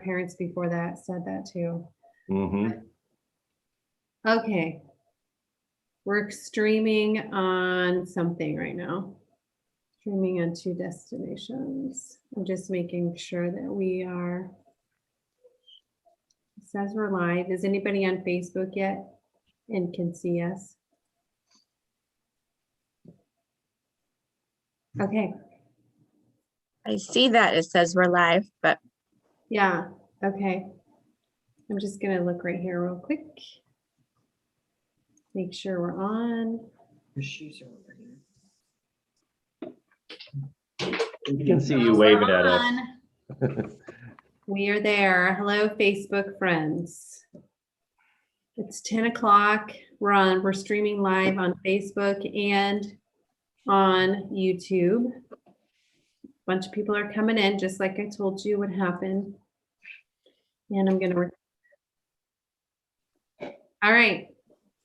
parents before that said that too. Mm-hmm. Okay. We're streaming on something right now. Streaming on 2 destinations. I'm just making sure that we are. It says we're live. Is anybody on Facebook yet and can see us? Okay. I see that it says we're live, but Yeah. Okay. I'm just going to look right here real quick. Make sure we're on. Your shoes are over here. We can see you waving at us. We are there. Hello, Facebook friends. It's 10 o'clock. We're streaming live on Facebook and on YouTube. A bunch of people are coming in, just like I told you would happen. And I'm going to. All right.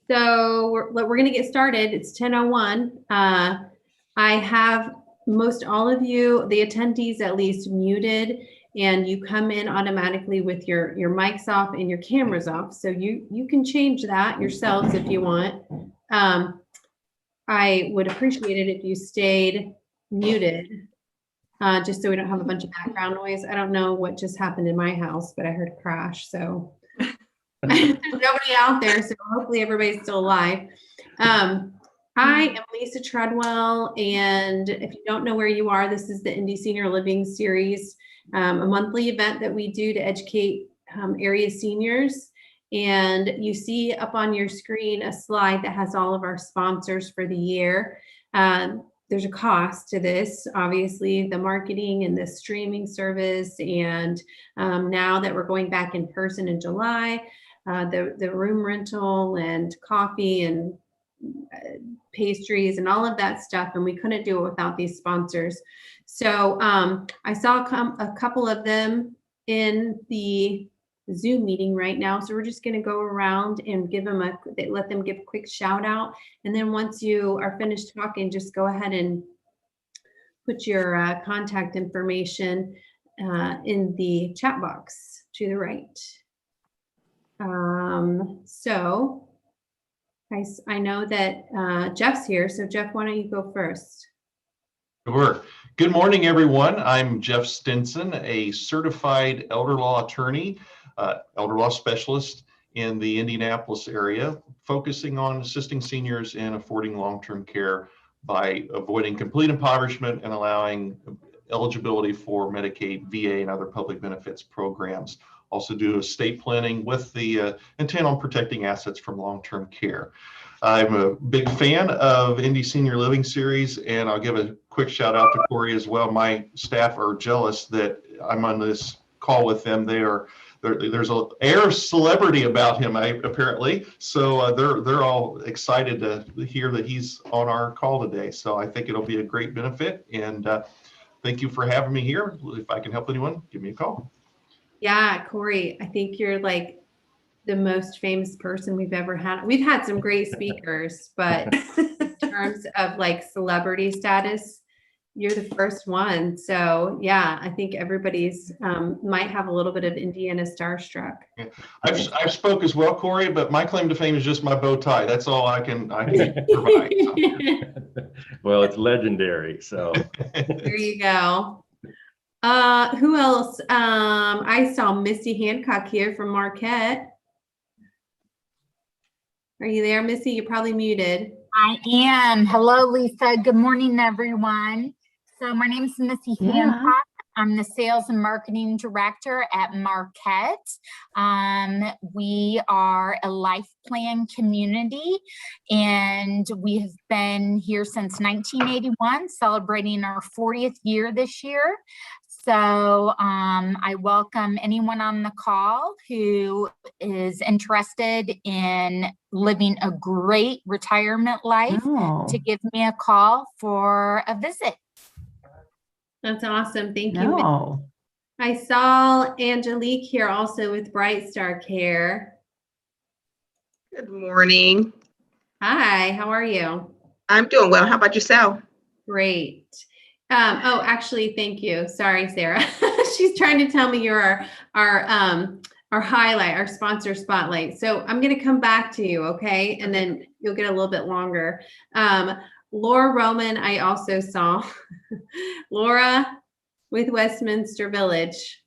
So we're going to get started. It's 10:01. I have most all of you, the attendees at least, muted, and you come in automatically with your mics off and your cameras off. So you can change that yourselves if you want. I would appreciate it if you stayed muted, just so we don't have a bunch of background noise. I don't know what just happened in my house, but I heard a crash. So there's nobody out there, so hopefully everybody's still alive. I am Lisa Treadwell, and if you don't know where you are, this is the Indy Senior Living Series, a monthly event that we do to educate area seniors. And you see up on your screen a slide that has all of our sponsors for the year. There's a cost to this, obviously, the marketing and the streaming service. And now that we're going back in person in July, the room rental and coffee and pastries and all of that stuff, and we couldn't do it without these sponsors. So I saw a couple of them in the Zoom meeting right now. So we're just going to go around and give them let them give a quick shout out. And then once you are finished talking, just go ahead and put your contact information in the chat box to the right. So I know that Jeff's here. So Jeff, why don't you go first? Sure. Good morning, everyone. I'm Jeff Stinson, a certified elder law attorney, elder law specialist in the Indianapolis area, focusing on assisting seniors in affording long-term care by avoiding complete impoverishment and allowing eligibility for Medicaid, VA, and other public benefits programs. Also do estate planning with the intent on protecting assets from long-term care. I'm a big fan of Indy Senior Living Series, and I'll give a quick shout out to Cory as well. My staff are jealous that I'm on this call with them. There's an air of celebrity about him, apparently. So they're all excited to hear that he's on our call today. So I think it'll be a great benefit. And thank you for having me here. If I can help anyone, give me a call. Yeah, Cory, I think you're like the most famous person we've ever had. We've had some great speakers, but in terms of like celebrity status, you're the first one. So yeah, I think everybody's might have a little bit of Indiana starstruck. Yeah. I've spoke as well, Cory, but my claim to fame is just my bow tie. That's all I can provide. So. Well, it's legendary. So there you go. Who else? I saw Missy Hancock here from Marquette. Are you there, Missy? You're probably muted. I am. Hello, Lisa. Good morning, everyone. So my name is Missy Hancock. I'm the sales and marketing director at Marquette. We are a life plan community, and we have been here since 1981, celebrating our 40th year this year. So I welcome anyone on the call who is interested in living a great retirement life to give me a call for a visit. That's awesome. Thank you. I saw Angelique here also with Bright Star Care. Good morning. Hi, how are you? I'm doing well. How about yourself? Great. Oh, actually, thank you. Sorry, Sarah. She's trying to tell me you're our highlight, our sponsor spotlight. So I'm going to come back to you, okay? And then you'll get a little bit longer. Laura Roman, I also saw. Laura with Westminster Village.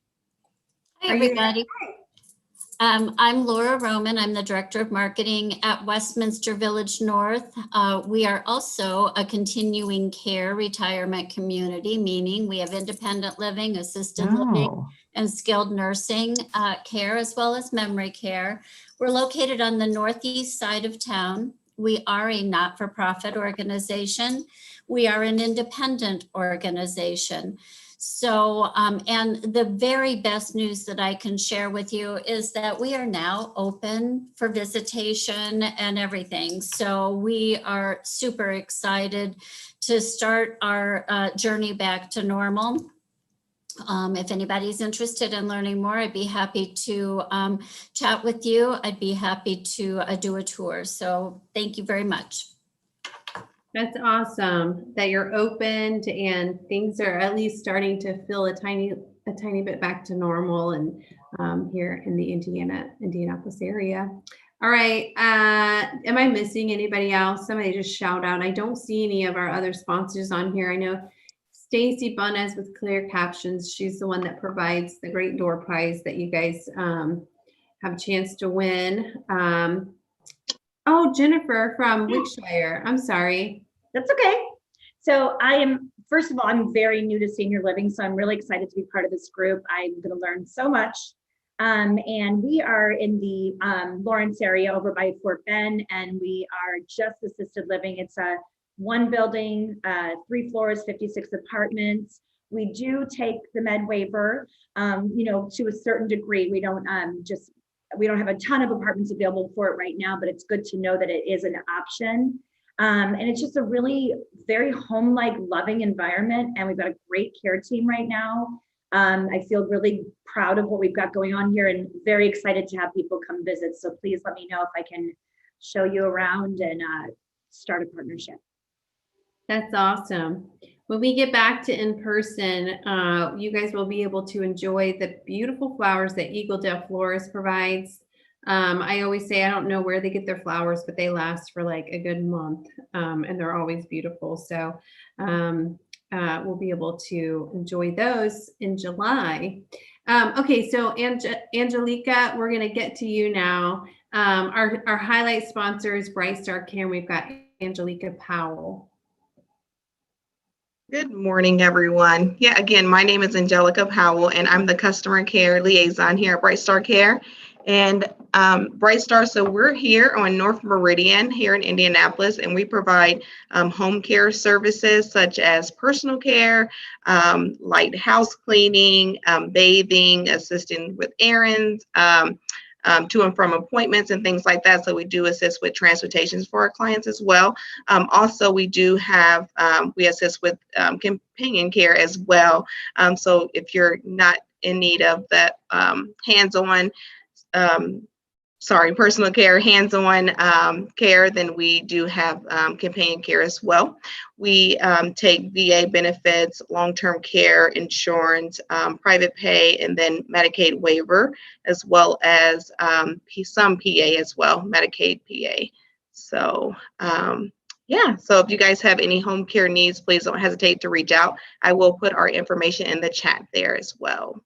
Hi, Are you- everybody. I'm Laura Roman. I'm the Director of Marketing at Westminster Village North. We are also a continuing care retirement community, meaning we have independent living, assisted living, and skilled nursing care, as well as memory care. We're located on the northeast side of town. We are a not-for-profit organization. We are an independent organization. So, and the very best news that I can share with you is that we are now open for visitation and everything. So we are super excited to start our journey back to normal. If anybody's interested in learning more, I'd be happy to chat with you. I'd be happy to do a tour. So thank you very much. That's awesome that you're open to, and things are at least starting to feel a tiny bit back to normal, and here in the Indianapolis area. All right. Am I missing anybody else? Somebody just shout out. I don't see any of our other sponsors on here. I know Stacy Bunez with Clear Captions. She's the one that provides the great door prize that you guys have a chance to win. Oh, Jennifer from Wickshire. I'm sorry. That's okay. So first of all, I'm very new to senior living, so I'm really excited to be part of this group. I'm going to learn so much. And we are in the Lawrence area over by Fort Bend, and we are just assisted living. It's a one building, 3 floors, 56 apartments. We do take the med waiver, to a certain degree. We don't have a ton of apartments available for it right now, but it's good to know that it is an option. And it's just a really very home-like, loving environment. And we've got a great care team right now. I feel really proud of what we've got going on here and very excited to have people come visit. So please let me know if I can show you around and start a partnership. That's awesome. When we get back to in person, you guys will be able to enjoy the beautiful flowers that Eagle Dale Florist provides. I always say, I don't know where they get their flowers, but they last for like a good month, and they're always beautiful. So we'll be able to enjoy those in July. Okay, so Angelica, we're going to get to you now. Our highlight sponsor is Bright Star Care, and we've got Angelica Powell. Good morning, everyone. Yeah, again, my name is Angelica Powell, and I'm the customer care liaison here at Bright Star Care. And Bright Star, so we're here on North Meridian here in Indianapolis, and we provide home care services such as personal care, light house cleaning, bathing, assisting with errands, to and from appointments and things like that. So we do assist with transportations for our clients as well. Also, we do have, we assist with companion care as well. So if you're not in need of that personal care, hands-on care, then we do have companion care as well. We take VA benefits, long-term care, insurance, private pay, and then Medicaid waiver, as well as some PA as well, Medicaid PA. So yeah, so if you guys have any home care needs, please don't hesitate to reach out. I will put our information in the chat there as well.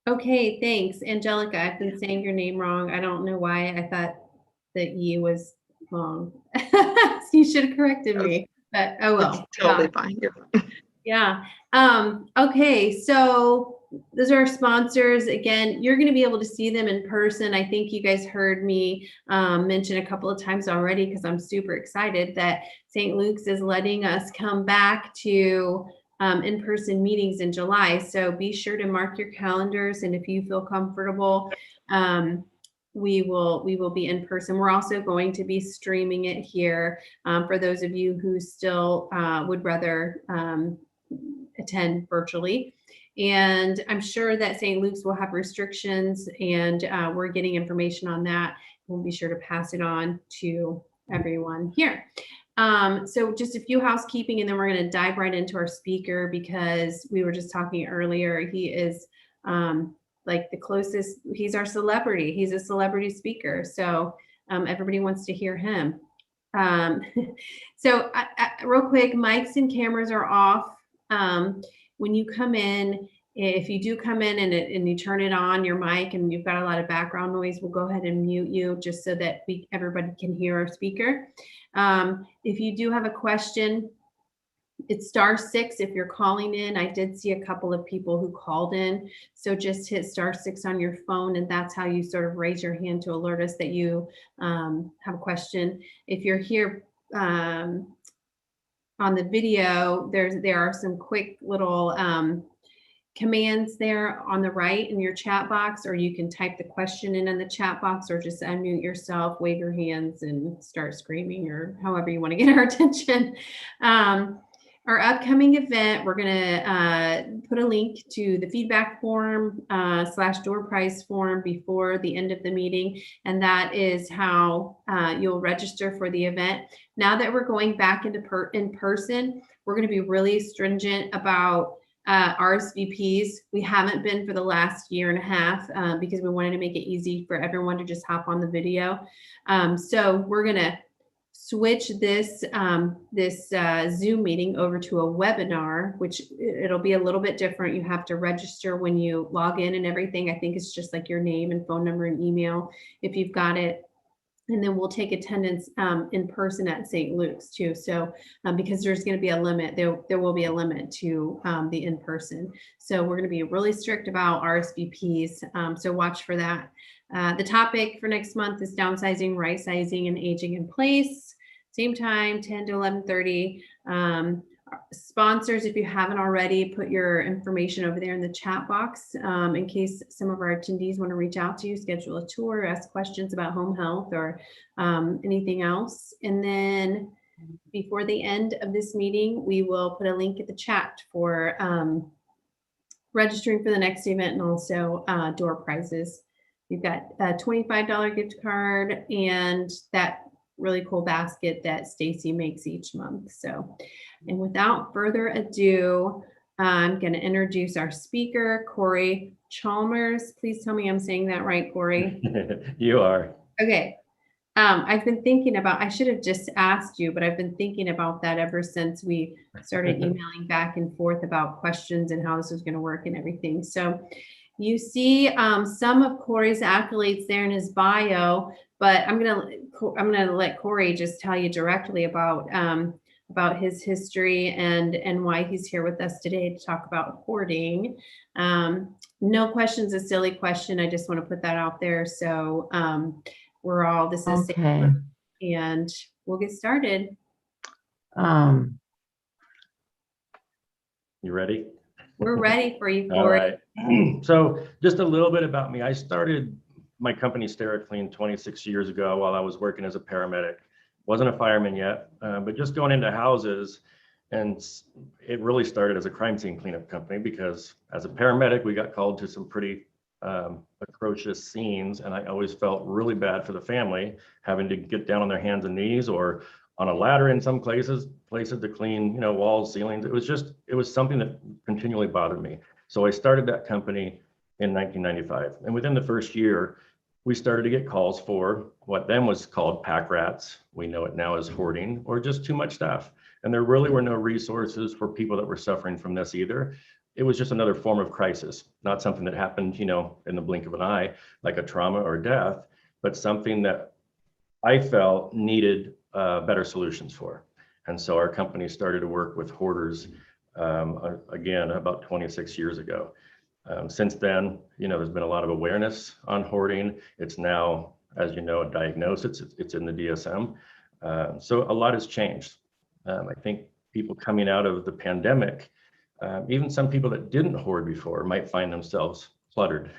Okay, thanks. Angelica, I've been saying your name wrong. I don't know why. I thought the E was wrong. So you should have corrected me, but oh well. It's totally fine. You're fine. Yeah. Okay, so those are our sponsors. Again, you're going to be able to see them in person. I think you guys heard me mention a couple of times already, because I'm super excited that St. Luke's is letting us come back to in-person meetings in July. So be sure to mark your calendars, and if you feel comfortable, we will be in person. We're also going to be streaming it here for those of you who still would rather attend virtually. And I'm sure that St. Luke's will have restrictions, and we're getting information on that. We'll be sure to pass it on to everyone here. So just a few housekeeping, and then we're going to dive right into our speaker, because we were just talking earlier. He is like the closest, he's our celebrity. He's a celebrity speaker. So everybody wants to hear him. So real quick, mics and cameras are off. When you come in, if you do come in and you turn it on, your mic, and you've got a lot of background noise, we'll go ahead and mute you just so that everybody can hear our speaker. If you do have a question, it's *6 if you're calling in. I did see a couple of people who called in. So just hit *6 on your phone, and that's how you sort of raise your hand to alert us that you have a question. If you're here on the video, there are some quick little commands there on the right in your chat box, or you can type the question in the chat box, or just unmute yourself, wave your hands, and start screaming, or however you want to get our attention. Our upcoming event, we're going to put a link to the feedback form / door prize form before the end of the meeting, and that is how you'll register for the event. Now that we're going back into in person, we're going to be really stringent about RSVPs. We haven't been for the last year and a half because we wanted to make it easy for everyone to just hop on the video. So we're going to switch this Zoom meeting over to a webinar, which it'll be a little bit different. You have to register when you log in and everything. I think it's just like your name and phone number and email if you've got it. And then we'll take attendance in person at St. Luke's too. So because there's going to be a limit, there will be a limit to the in-person. So we're going to be really strict about RSVPs. So watch for that. The topic for next month is downsizing, right sizing, and aging in place. Same time, 10 to 11:30. Sponsors, if you haven't already, put your information over there in the chat box in case some of our attendees want to reach out to you, schedule a tour, ask questions about home health or anything else. And then before the end of this meeting, we will put a link in the chat for registering for the next event, and also door prizes. You've got a $25 gift card and that really cool basket that Stacy makes each month. So, and without further ado, I'm going to introduce our speaker, Cory Chalmers. Please tell me I'm saying that right, Cory. You are. Okay. I've been thinking about, I should have just asked you, but I've been thinking about that ever since we started emailing back and forth about questions and how this was going to work and everything. So you see some of Cory's accolades there in his bio, but I'm gonna let Cory just tell you directly about his history and why he's here with us today to talk about hoarding. No question's a silly question. I just want to put that out there. So we're all, this is okay, and we'll get started. You ready? We're ready for you, All Cory. right. So just a little bit about me. I started my company SteriClean 26 years ago while I was working as a paramedic. Wasn't a fireman yet, but just going into houses, and it really started as a crime scene cleanup company because as a paramedic, we got called to some pretty atrocious scenes, and I always felt really bad for the family having to get down on their hands and knees or on a ladder in some places to clean, walls, ceilings. It was something that continually bothered me. So I started that company in 1995. And within the first year, we started to get calls for what then was called pack rats. We know it now as hoarding, or just too much stuff. And there really were no resources for people that were suffering from this either. It was just another form of crisis, not something that happened, in the blink of an eye, like a trauma or death, but something that I felt needed better solutions for. And so our company started to work with hoarders again about 26 years ago. Since then, there's been a lot of awareness on hoarding. It's now, as you know, a diagnosis. It's in the DSM. So a lot has changed. I think people coming out of the pandemic, even some people that didn't hoard before might find themselves cluttered,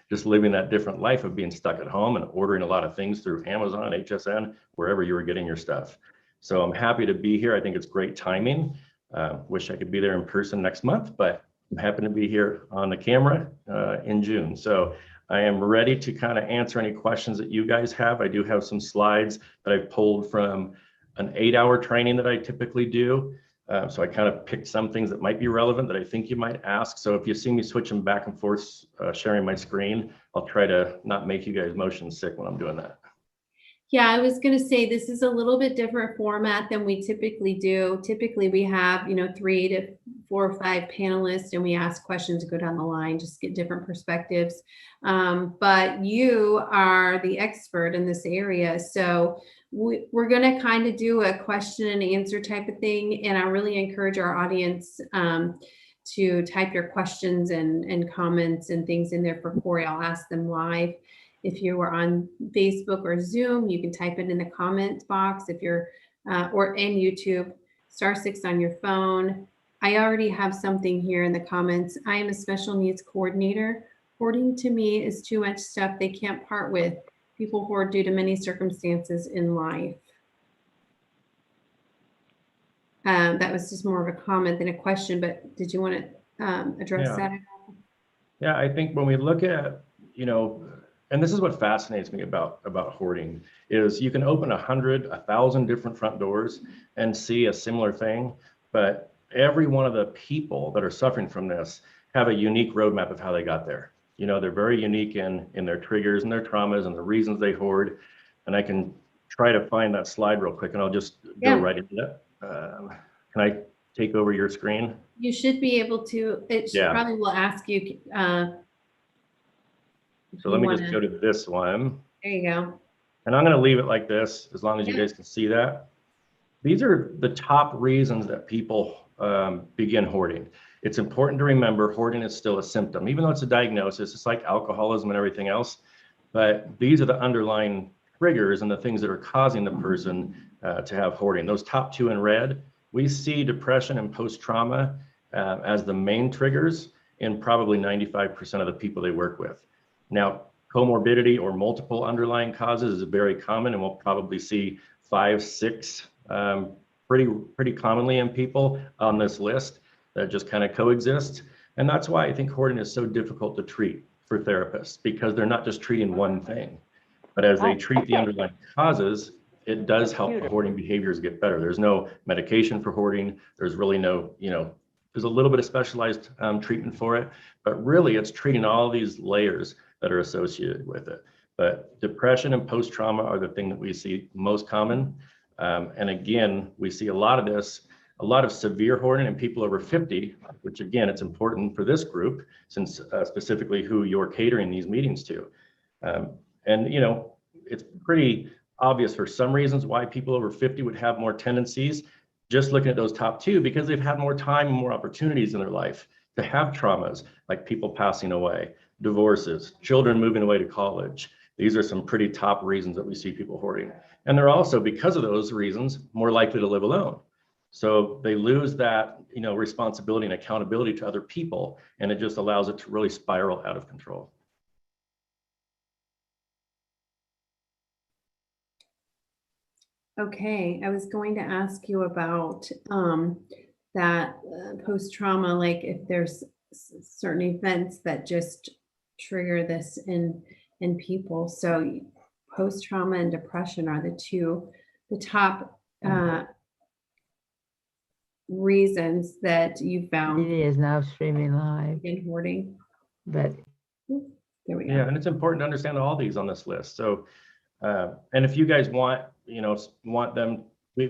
just living that different life of being stuck at home and ordering a lot of things through Amazon, HSN, wherever you were getting your stuff. So I'm happy to be here. I think it's great timing. Wish I could be there in person next month, but I'm happy to be here on the camera in June. So I am ready to kind of answer any questions that you guys have. I do have some slides that I've pulled from an 8-hour training that I typically do. So I kind of picked some things that might be relevant that I think you might ask. So if you see me switching back and forth, sharing my screen, I'll try to not make you guys motion sick when I'm doing that. Yeah, I was going to say this is a little bit different format than we typically do. Typically, we have, 3 to 4 or 5 panelists, and we ask questions, go down the line, just get different perspectives. But you are the expert in this area, so we're going to kind of do a question and answer type of thing, and I really encourage our audience to type your questions and comments and things in there for Cory. I'll ask them live. If you are on Facebook or Zoom, you can type it in the comment box. If you're or in YouTube, *6 on your phone. I already have something here in the comments. I am a special needs coordinator. Hoarding to me is too much stuff they can't part with. People hoard due to many circumstances in life. That was just more of a comment than a question, but did you want to address that? Yeah, I think when we look at, and this is what fascinates me about hoarding, is you can open 100, 1,000 different front doors and see a similar thing, but every one of the people that are suffering from this have a unique roadmap of how they got there. They're very unique in their triggers and their traumas and the reasons they hoard. And I can try to find that slide real quick, and I'll just go right into that. Can I take over your screen? You should be able to. It probably will ask you. So let me just go to this one. There you go. And I'm going to leave it like this, as long as you guys can see that. These are the top reasons that people begin hoarding. It's important to remember hoarding is still a symptom, even though it's a diagnosis. It's like alcoholism and everything else. But these are the underlying triggers and the things that are causing the person to have hoarding. Those top 2 in red, we see depression and post-trauma as the main triggers in probably 95% of the people they work with. Now, comorbidity or multiple underlying causes is very common, and we'll probably see 5, 6 pretty commonly in people on this list that just kind of coexist. And that's why I think hoarding is so difficult to treat for therapists, because they're not just treating one thing, but as they treat the underlying causes, it does help the hoarding behaviors get better. There's no medication for hoarding. There's really no, there's a little bit of specialized treatment for it, but really it's treating all these layers that are associated with it. But depression and post-trauma are the thing that we see most common. And again, we see a lot of this, a lot of severe hoarding in people over 50, which again, it's important for this group, since specifically who you're catering these meetings to. And it's pretty obvious for some reasons why people over 50 would have more tendencies, just looking at those top 2, because they've had more time and more opportunities in their life to have traumas, like people passing away, divorces, children moving away to college. These are some pretty top reasons that we see people hoarding. And they're also, because of those reasons, more likely to live alone. So they lose that, responsibility and accountability to other people, and it just allows it to really spiral out of control. Okay, I was going to ask you about that post-trauma, like if there's certain events that just trigger this in people. So post-trauma and depression are the top reasons that you found. It is now streaming live. In hoarding. But there we go. Yeah, and it's important to understand all these on this list. So, and if you guys want them,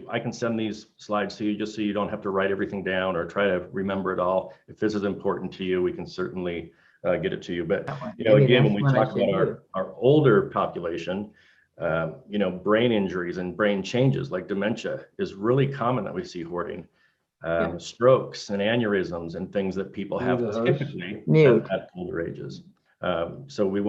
I can send these slides to you just so you don't have to write everything down or try to remember it all. If this is important to you, we can certainly get it to you. But again, when we talk about our older population, brain injuries and brain changes like dementia is really common that we see hoarding. Strokes and aneurysms and things that people have typically at older ages. So we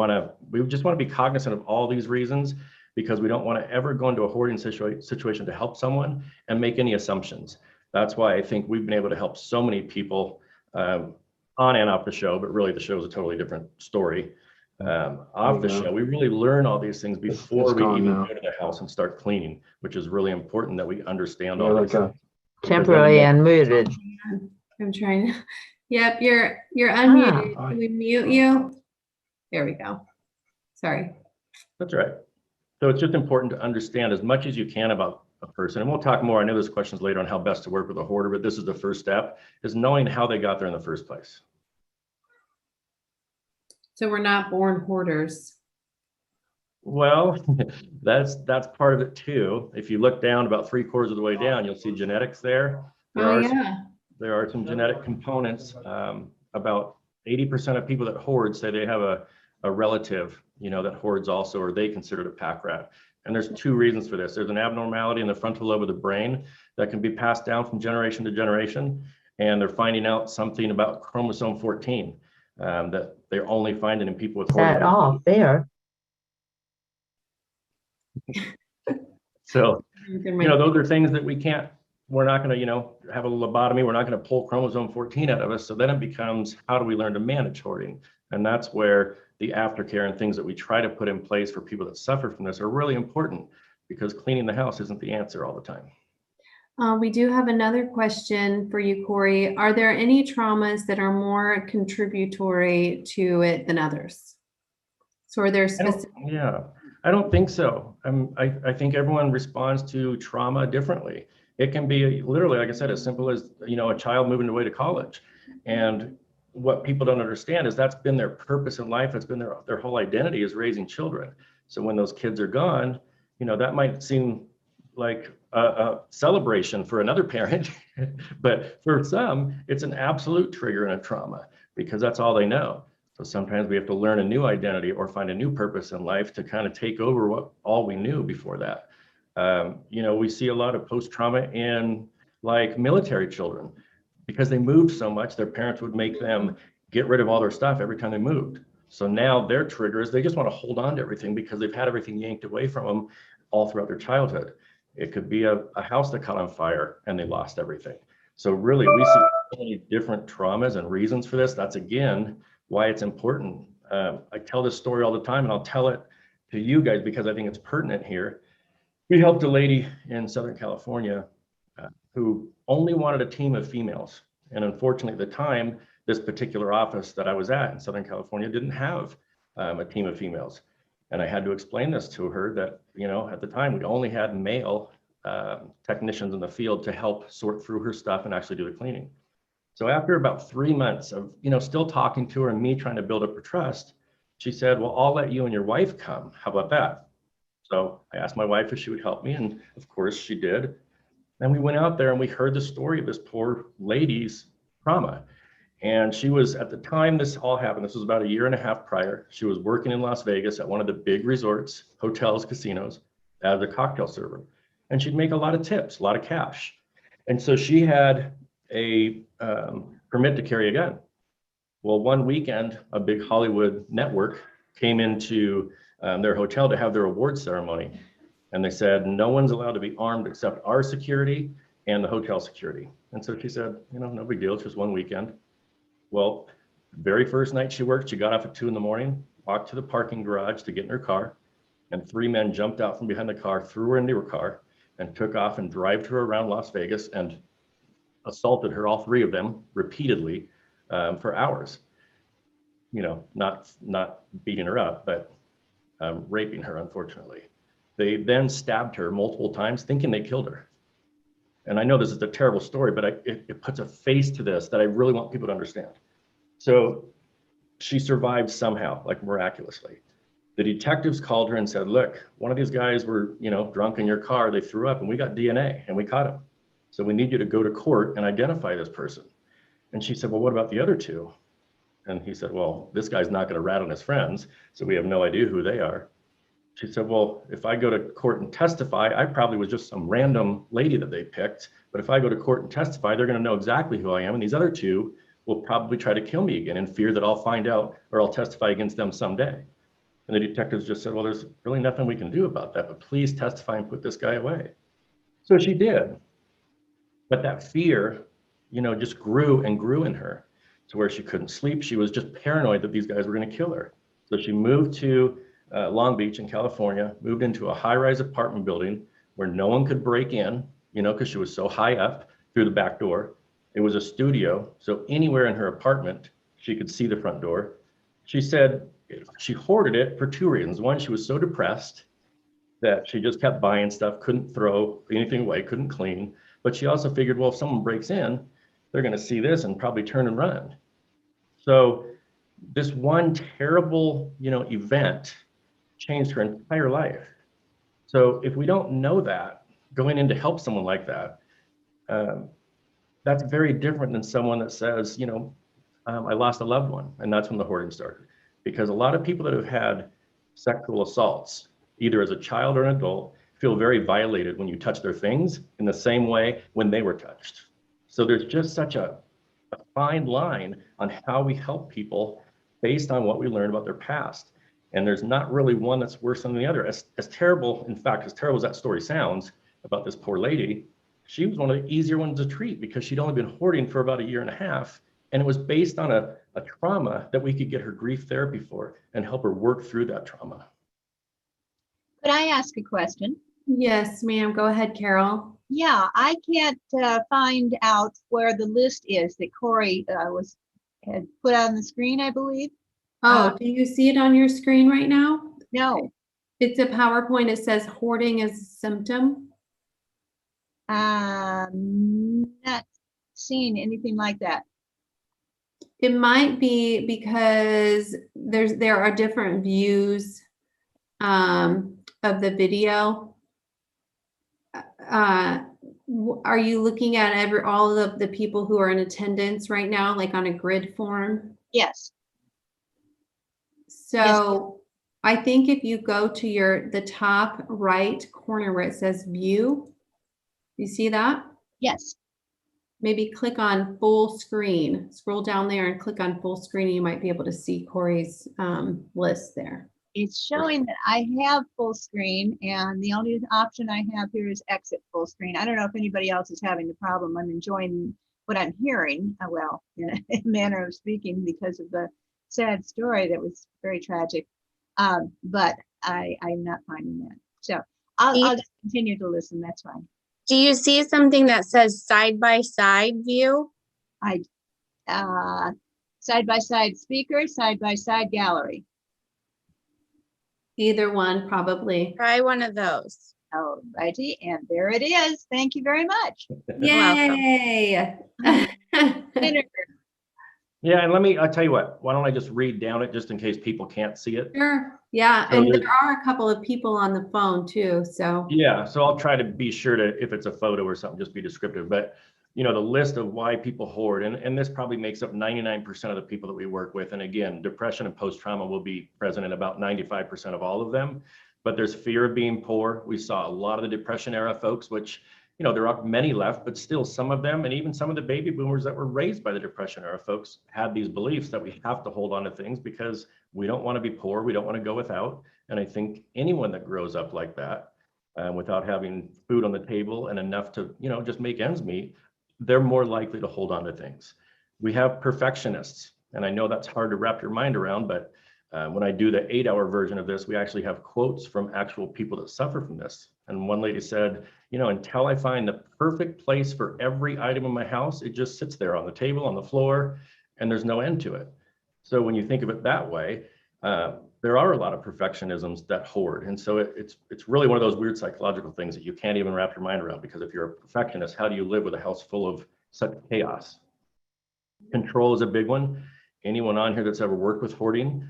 just want to be cognizant of all these reasons, because we don't want to ever go into a hoarding situation to help someone and make any assumptions. That's why I think we've been able to help so many people on and off the show, but really the show is a totally different story. Off the show, we really learn all these things before we even go to the house and start cleaning, which is really important that we understand all these things. Temporarily unmuted. I'm trying. Yep, you're unmuted. Can we mute you? There we go. Sorry. That's right. So it's just important to understand as much as you can about a person, and we'll talk more, I know there's questions later on how best to work with a hoarder, but this is the first step, is knowing how they got there in the first place. So we're not born hoarders. Well, that's part of it too. If you look down about 3/4 of the way down, you'll see genetics there. Oh, yeah. There are some genetic components. About 80% of people that hoard say they have a relative, that hoards also, or they consider it a pack rat. And there's 2 reasons for this. There's an abnormality in the frontal lobe of the brain that can be passed down from generation to generation. And they're finding out something about chromosome 14 that they're only finding in people with hoarding. That off there. So, those are things that we're not going to, have a lobotomy. We're not going to pull chromosome 14 out of us. So then it becomes, how do we learn to manage hoarding? And that's where the aftercare and things that we try to put in place for people that suffer from this are really important, because cleaning the house isn't the answer all the time. We do have another question for you, Cory. Are there any traumas that are more contributory to it than others? So are there specific? I don't think so. I think everyone responds to trauma differently. It can be literally, like I said, as simple as, a child moving away to college. And what people don't understand is that's been their purpose in life. It's been their whole identity is raising children. So when those kids are gone, that might seem like a celebration for another parent, but for some, it's an absolute trigger and a trauma, because that's all they know. So sometimes we have to learn a new identity or find a new purpose in life to kind of take over all we knew before that. We see a lot of post-trauma in like military children, because they moved so much, their parents would make them get rid of all their stuff every time they moved. So now their trigger is they just want to hold on to everything because they've had everything yanked away from them all throughout their childhood. It could be a house that caught on fire and they lost everything. So really, we see so many different traumas and reasons for this. That's again why it's important. I tell this story all the time, and I'll tell it to you guys because I think it's pertinent here. We helped a lady in Southern California who only wanted a team of females. And unfortunately, at the time, this particular office that I was at in Southern California didn't have a team of females. And I had to explain this to her that, at the time, we only had male technicians in the field to help sort through her stuff and actually do the cleaning. So after about 3 months of, still talking to her and me trying to build up her trust, she said, well, I'll let you and your wife come. How about that? So I asked my wife if she would help me, and of course she did. Then we went out there and we heard the story of this poor lady's trauma. And she was, at the time this all happened, this was about 1.5 years prior, she was working in Las Vegas at one of the big resorts, hotels, casinos, as a cocktail server. And she'd make a lot of tips, a lot of cash. And so she had a permit to carry a gun. Well, one weekend, a big Hollywood network came into their hotel to have their award ceremony. And they said, no one's allowed to be armed except our security and the hotel security. And so she said, no big deal, it's just one weekend. Well, very first night she worked, she got off at 2 a.m, walked to the parking garage to get in her car, and 3 men jumped out from behind the car, threw her into her car, and took off and drove her around Las Vegas and assaulted her, all 3 of them, repeatedly for hours. Not beating her up, but raping her, unfortunately. They then stabbed her multiple times, thinking they killed her. And I know this is a terrible story, but it puts a face to this that I really want people to understand. So she survived somehow, like miraculously. The detectives called her and said, look, one of these guys were, drunk in your car, they threw up, and we got DNA and we caught him. So we need you to go to court and identify this person. And she said, well, what about the other 2? And he said, well, this guy's not going to rat on his friends, so we have no idea who they are. She said, well, if I go to court and testify, I probably was just some random lady that they picked. But if I go to court and testify, they're going to know exactly who I am. And these other 2 will probably try to kill me again in fear that I'll find out or I'll testify against them someday. And the detectives just said, well, there's really nothing we can do about that, but please testify and put this guy away. So she did. But that fear, just grew and grew in her to where she couldn't sleep. She was just paranoid that these guys were going to kill her. So she moved to Long Beach in California, moved into a high-rise apartment building where no one could break in, because she was so high up through the back door. It was a studio, so anywhere in her apartment, she could see the front door. She said she hoarded it for 2 reasons. One, she was so depressed that she just kept buying stuff, couldn't throw anything away, couldn't clean. But she also figured, well, if someone breaks in, they're going to see this and probably turn and run. So this one terrible, event changed her entire life. So if we don't know that going in to help someone like that, that's very different than someone that says, I lost a loved one. And that's when the hoarding started. Because a lot of people that have had sexual assaults, either as a child or an adult, feel very violated when you touch their things in the same way when they were touched. So there's just such a fine line on how we help people based on what we learned about their past. And there's not really one that's worse than the other. As terrible, in fact, as terrible as that story sounds about this poor lady, she was one of the easier ones to treat because she'd only been hoarding for about 1.5 years. And it was based on a trauma that we could get her grief therapy for and help her work through that trauma. Could I ask a question? Yes, ma'am. Go ahead, Carol. Yeah, I can't find out where the list is that Cory had put on the screen, I believe. Oh, do you see it on your screen right now? No. It's a PowerPoint. It says hoarding as a symptom. Not seeing anything like that. It might be because there are different views of the video. Are you looking at all of the people who are in attendance right now, like on a grid form? Yes. So I think if you go to the top right corner where it says view, you see that? Yes. Maybe click on full screen, scroll down there and click on full screen. And you might be able to see Cory's list there. It's showing that I have full screen, and the only option I have here is exit full screen. I don't know if anybody else is having the problem. I'm enjoying what I'm hearing, well, in a manner of speaking, because of the sad story that was very tragic. But I'm not finding that. So I'll just continue to listen. That's fine. Do you see something that says side-by-side view? Side-by-side speaker, side-by-side gallery. Either one, probably. Try one of those. All righty, and there it is. Thank you very much. Yay! Yeah, and I'll tell you what, why don't I just read down it just in case people can't see it? Sure. Yeah, So and there are a couple of people on the phone too, so. Yeah, so I'll try to be sure to, if it's a photo or something, just be descriptive. But, the list of why people hoard, and this probably makes up 99% of the people that we work with. And again, depression and post-trauma will be present in about 95% of all of them. But there's fear of being poor. We saw a lot of the depression era folks, which, there are many left, but still some of them, and even some of the baby boomers that were raised by the depression era folks had these beliefs that we have to hold on to things because we don't want to be poor, we don't want to go without. And I think anyone that grows up like that, without having food on the table and enough to, just make ends meet, they're more likely to hold on to things. We have perfectionists, and I know that's hard to wrap your mind around, but when I do the 8-hour version of this, we actually have quotes from actual people that suffer from this. And one lady said, until I find the perfect place for every item in my house, it just sits there on the table, on the floor, and there's no end to it. So when you think of it that way, there are a lot of perfectionisms that hoard. And so it's really one of those weird psychological things that you can't even wrap your mind around, because if you're a perfectionist, how do you live with a house full of such chaos? Control is a big one. Anyone on here that's ever worked with hoarding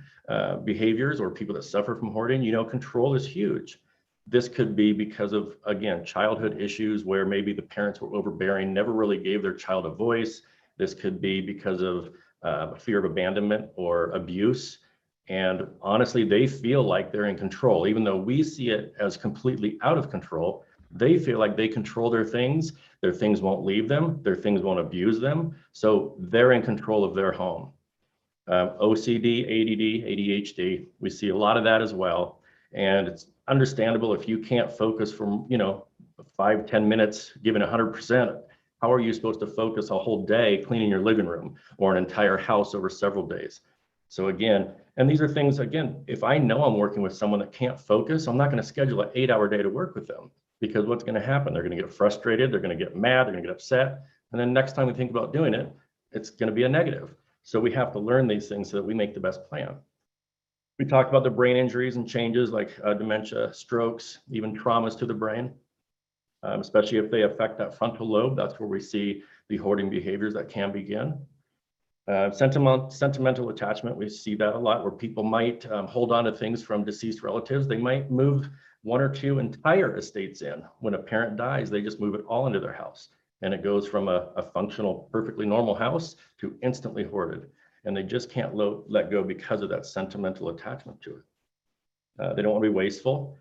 behaviors or people that suffer from hoarding, control is huge. This could be because of, again, childhood issues where maybe the parents were overbearing, never really gave their child a voice. This could be because of fear of abandonment or abuse. And honestly, they feel like they're in control. Even though we see it as completely out of control, they feel like they control their things won't leave them, their things won't abuse them. So they're in control of their home. OCD, ADD, ADHD, we see a lot of that as well. And it's understandable if you can't focus from, 5-10 minutes, given 100%, how are you supposed to focus a whole day cleaning your living room or an entire house over several days? So again, and these are things, again, if I know I'm working with someone that can't focus, I'm not going to schedule an 8-hour day to work with them, because what's going to happen? They're going to get frustrated, they're going to get mad, they're going to get upset. And then next time we think about doing it, it's going to be a negative. So we have to learn these things so that we make the best plan. We talked about the brain injuries and changes like dementia, strokes, even traumas to the brain, especially if they affect that frontal lobe. That's where we see the hoarding behaviors that can begin. Sentimental attachment, we see that a lot, where people might hold on to things from deceased relatives. They might move 1 or 2 entire estates in. When a parent dies, they just move it all into their house. And it goes from a functional, perfectly normal house to instantly hoarded. And they just can't let go because of that sentimental attachment to it. They don't want to be wasteful.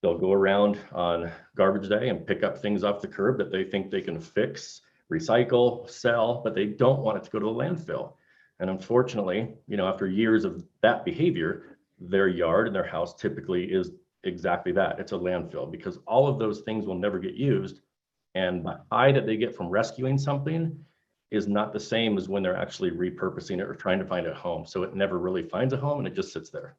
They'll go around on garbage day and pick up things off the curb that they think they can fix, recycle, sell, but they don't want it to go to the landfill. And unfortunately, after years of that behavior, their yard and their house typically is exactly that. It's a landfill, because all of those things will never get used. And the high that they get from rescuing something is not the same as when they're actually repurposing it or trying to find a home. So it never really finds a home and it just sits there.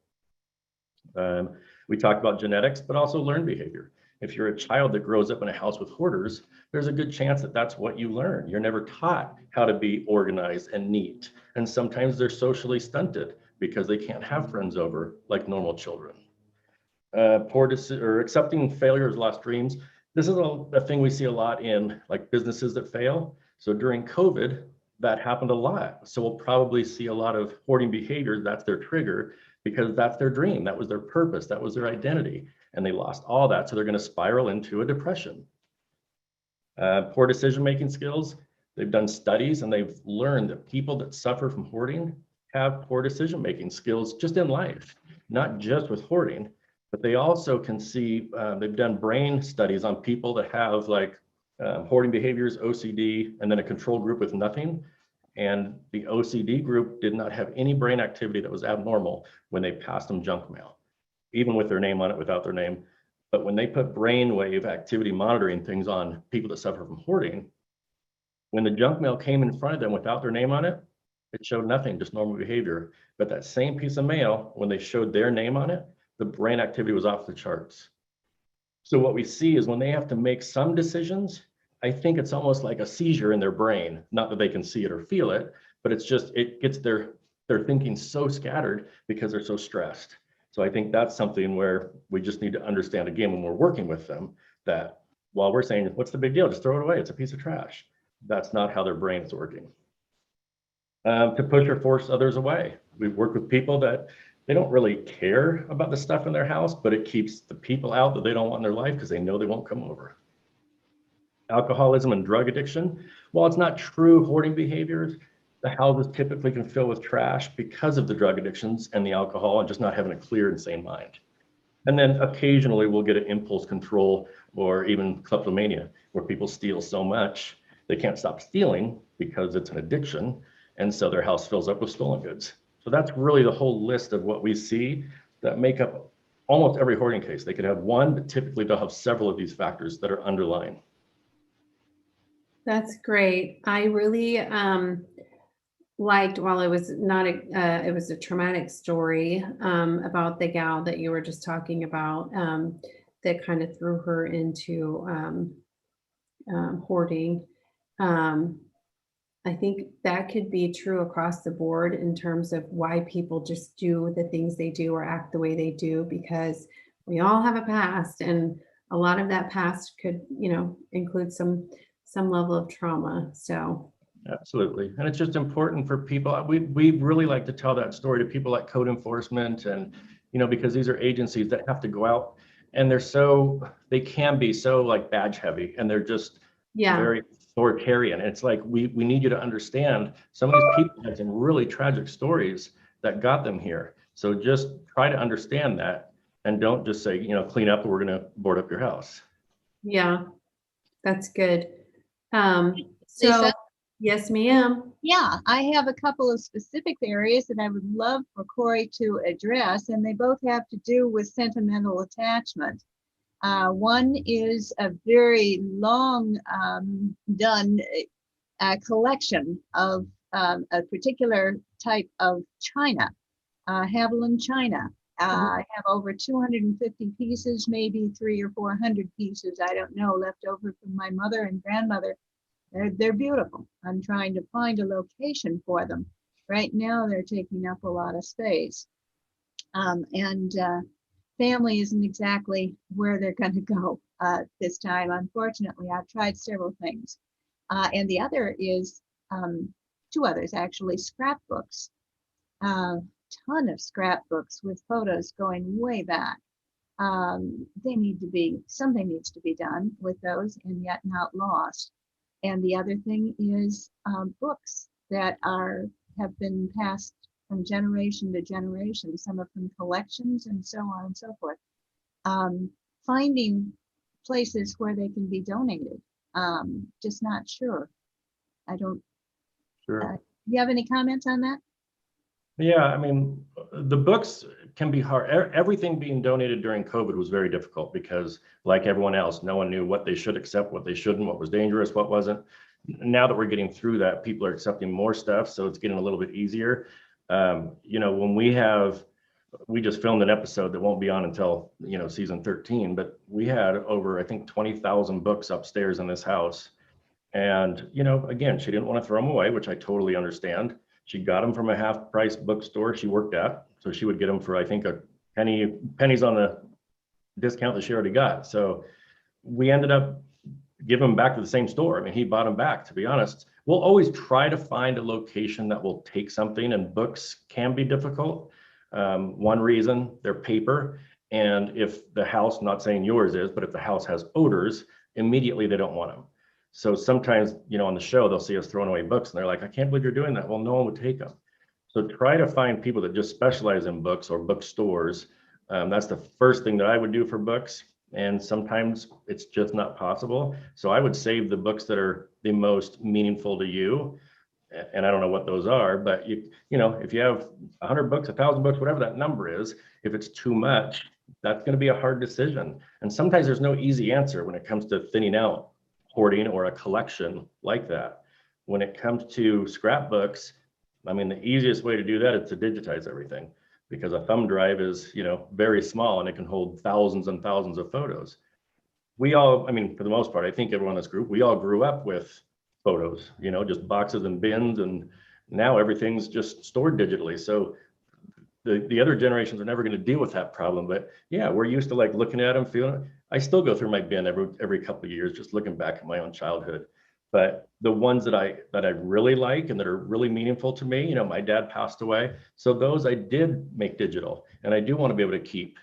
We talked about genetics, but also learned behavior. If you're a child that grows up in a house with hoarders, there's a good chance that that's what you learn. You're never taught how to be organized and neat. And sometimes they're socially stunted because they can't have friends over like normal children. Accepting failure as lost dreams. This is a thing we see a lot in like businesses that fail. So during COVID, that happened a lot. So we'll probably see a lot of hoarding behaviors. That's their trigger, because that's their dream. That was their purpose. That was their identity. And they lost all that. So they're going to spiral into a depression. Poor decision-making skills. They've done studies and they've learned that people that suffer from hoarding have poor decision-making skills just in life, not just with hoarding, but they also can see, they've done brain studies on people that have like hoarding behaviors, OCD, and then a control group with nothing. And the OCD group did not have any brain activity that was abnormal when they passed them junk mail, even with their name on it, without their name. But when they put brainwave activity monitoring things on people that suffer from hoarding, when the junk mail came in front of them without their name on it, it showed nothing, just normal behavior. But that same piece of mail, when they showed their name on it, the brain activity was off the charts. So what we see is when they have to make some decisions, I think it's almost like a seizure in their brain. Not that they can see it or feel it, but it's just, it gets their thinking so scattered because they're so stressed. So I think that's something where we just need to understand, again, when we're working with them, that while we're saying, what's the big deal? Just throw it away. It's a piece of trash. That's not how their brain is working. To push or force others away. We work with people that they don't really care about the stuff in their house, but it keeps the people out that they don't want in their life because they know they won't come over. Alcoholism and drug addiction. While it's not true hoarding behaviors, the houses typically can fill with trash because of the drug addictions and the alcohol and just not having a clear and sane mind. And then occasionally we'll get an impulse control or even kleptomania, where people steal so much they can't stop stealing because it's an addiction. And so their house fills up with stolen goods. So that's really the whole list of what we see that make up almost every hoarding case. They could have one, but typically they'll have several of these factors that are underlying. That's great. I really liked, while it was not it was a traumatic story about the gal that you were just talking about that kind of threw her into hoarding. I think that could be true across the board in terms of why people just do the things they do or act the way they do, because we all have a past, and a lot of that past could, include some level of trauma. So absolutely. And it's just important for people. We really like to tell that story to people like code enforcement and, because these are agencies that have to go out and they can be so like badge heavy, and they're just very authoritarian. And it's like, we need you to understand some of these people had some really tragic stories that got them here. So just try to understand that and don't just say, clean up or we're going to board up your house. Yeah, that's good. So Lisa? yes, ma'am. Yeah, I have a couple of specific areas that I would love for Cory to address, and they both have to do with sentimental attachment. One is a very long done collection of a particular type of china, Haviland china. I have over 250 pieces, maybe 300 or 400 pieces, I don't know, left over from my mother and grandmother. They're beautiful. I'm trying to find a location for them. Right now, they're taking up a lot of space. And family isn't exactly where they're going to go this time. Unfortunately, I've tried several things. And the other is two others actually, scrapbooks. Ton of scrapbooks with photos going way back. They need to be, something needs to be done with those and yet not lost. And the other thing is books that have been passed from generation to generation, some of them collections and so on and so forth. Finding places where they can be donated, just not sure. I don't, Sure. you have any comments on that? Yeah, I mean, the books can be hard. Everything being donated during COVID was very difficult because, like everyone else, no one knew what they should accept, what they shouldn't, what was dangerous, what wasn't. Now that we're getting through that, people are accepting more stuff, so it's getting a little bit easier. You know, when we just filmed an episode that won't be on until, you know, season 13, but we had over, I think, 20,000 books upstairs in this house. And, you know, again, she didn't want to throw them away, which I totally understand. She got them from a half-price bookstore she worked at. So she would get them for, I think, pennies on the discount that she already got. So we ended up giving them back to the same store. I mean, he bought them back, to be honest. We'll always try to find a location that will take something, and books can be difficult. One reason, they're paper. And if the house, not saying yours is, but if the house has odors, immediately they don't want them. So sometimes, you know, on the show, they'll see us throwing away books and they're like, I can't believe you're doing that. Well, no one would take them. So try to find people that just specialize in books or bookstores. That's the first thing that I would do for books. And sometimes it's just not possible. So I would save the books that are the most meaningful to you. And I don't know what those are, but you know, if you have 100 books, 1,000 books, whatever that number is, if it's too much, that's going to be a hard decision. And sometimes there's no easy answer when it comes to thinning out hoarding or a collection like that. When it comes to scrapbooks, I mean, the easiest way to do that is to digitize everything, because a thumb drive is, you know, very small and it can hold thousands and thousands of photos. We all, I mean, for the most part, I think everyone in this group, we all grew up with photos, you know, just boxes and bins, and now everything's just stored digitally. So the other generations are never going to deal with that problem. But yeah, we're used to like looking at them, feeling it. I still go through my bin every couple of years, just looking back at my own childhood. But the ones that I really like and that are really meaningful to me, you know, my dad passed away, so those I did make digital, and I do want to be able to keep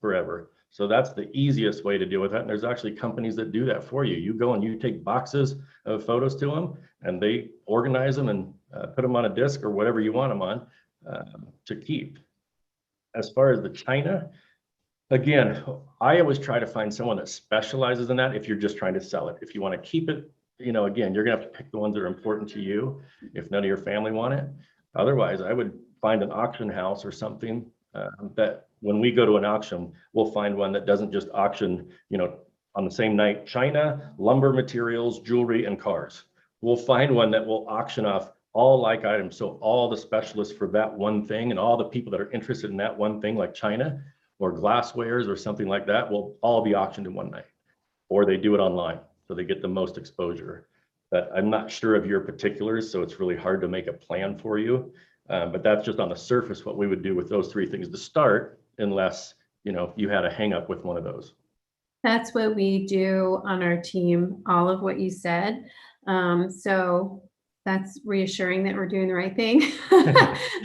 forever. So that's the easiest way to deal with that. And there's actually companies that do that for you. You go and you take boxes of photos to them, and they organize them and put them on a disc or whatever you want them on to keep. As far as the China, again, I always try to find someone that specializes in that if you're just trying to sell it. If you want to keep it, you know, again, you're gonna have to pick the ones that are important to you if none of your family want it. Otherwise, I would find an auction house or something that when we go to an auction, we'll find one that doesn't just auction, you know, on the same night, China, lumber materials, jewelry, and cars. We'll find one that will auction off all like items. So all the specialists for that one thing and all the people that are interested in that one thing, like China or glasswares or something like that, will all be auctioned in one night. Or they do it online, so they get the most exposure. But I'm not sure of your particulars, so it's really hard to make a plan for you. But that's just on the surface what we would do with those three things to start, unless, you know, you had a hang up with one of those. That's what we do on our team, all of what you said. So that's reassuring that we're doing the right thing,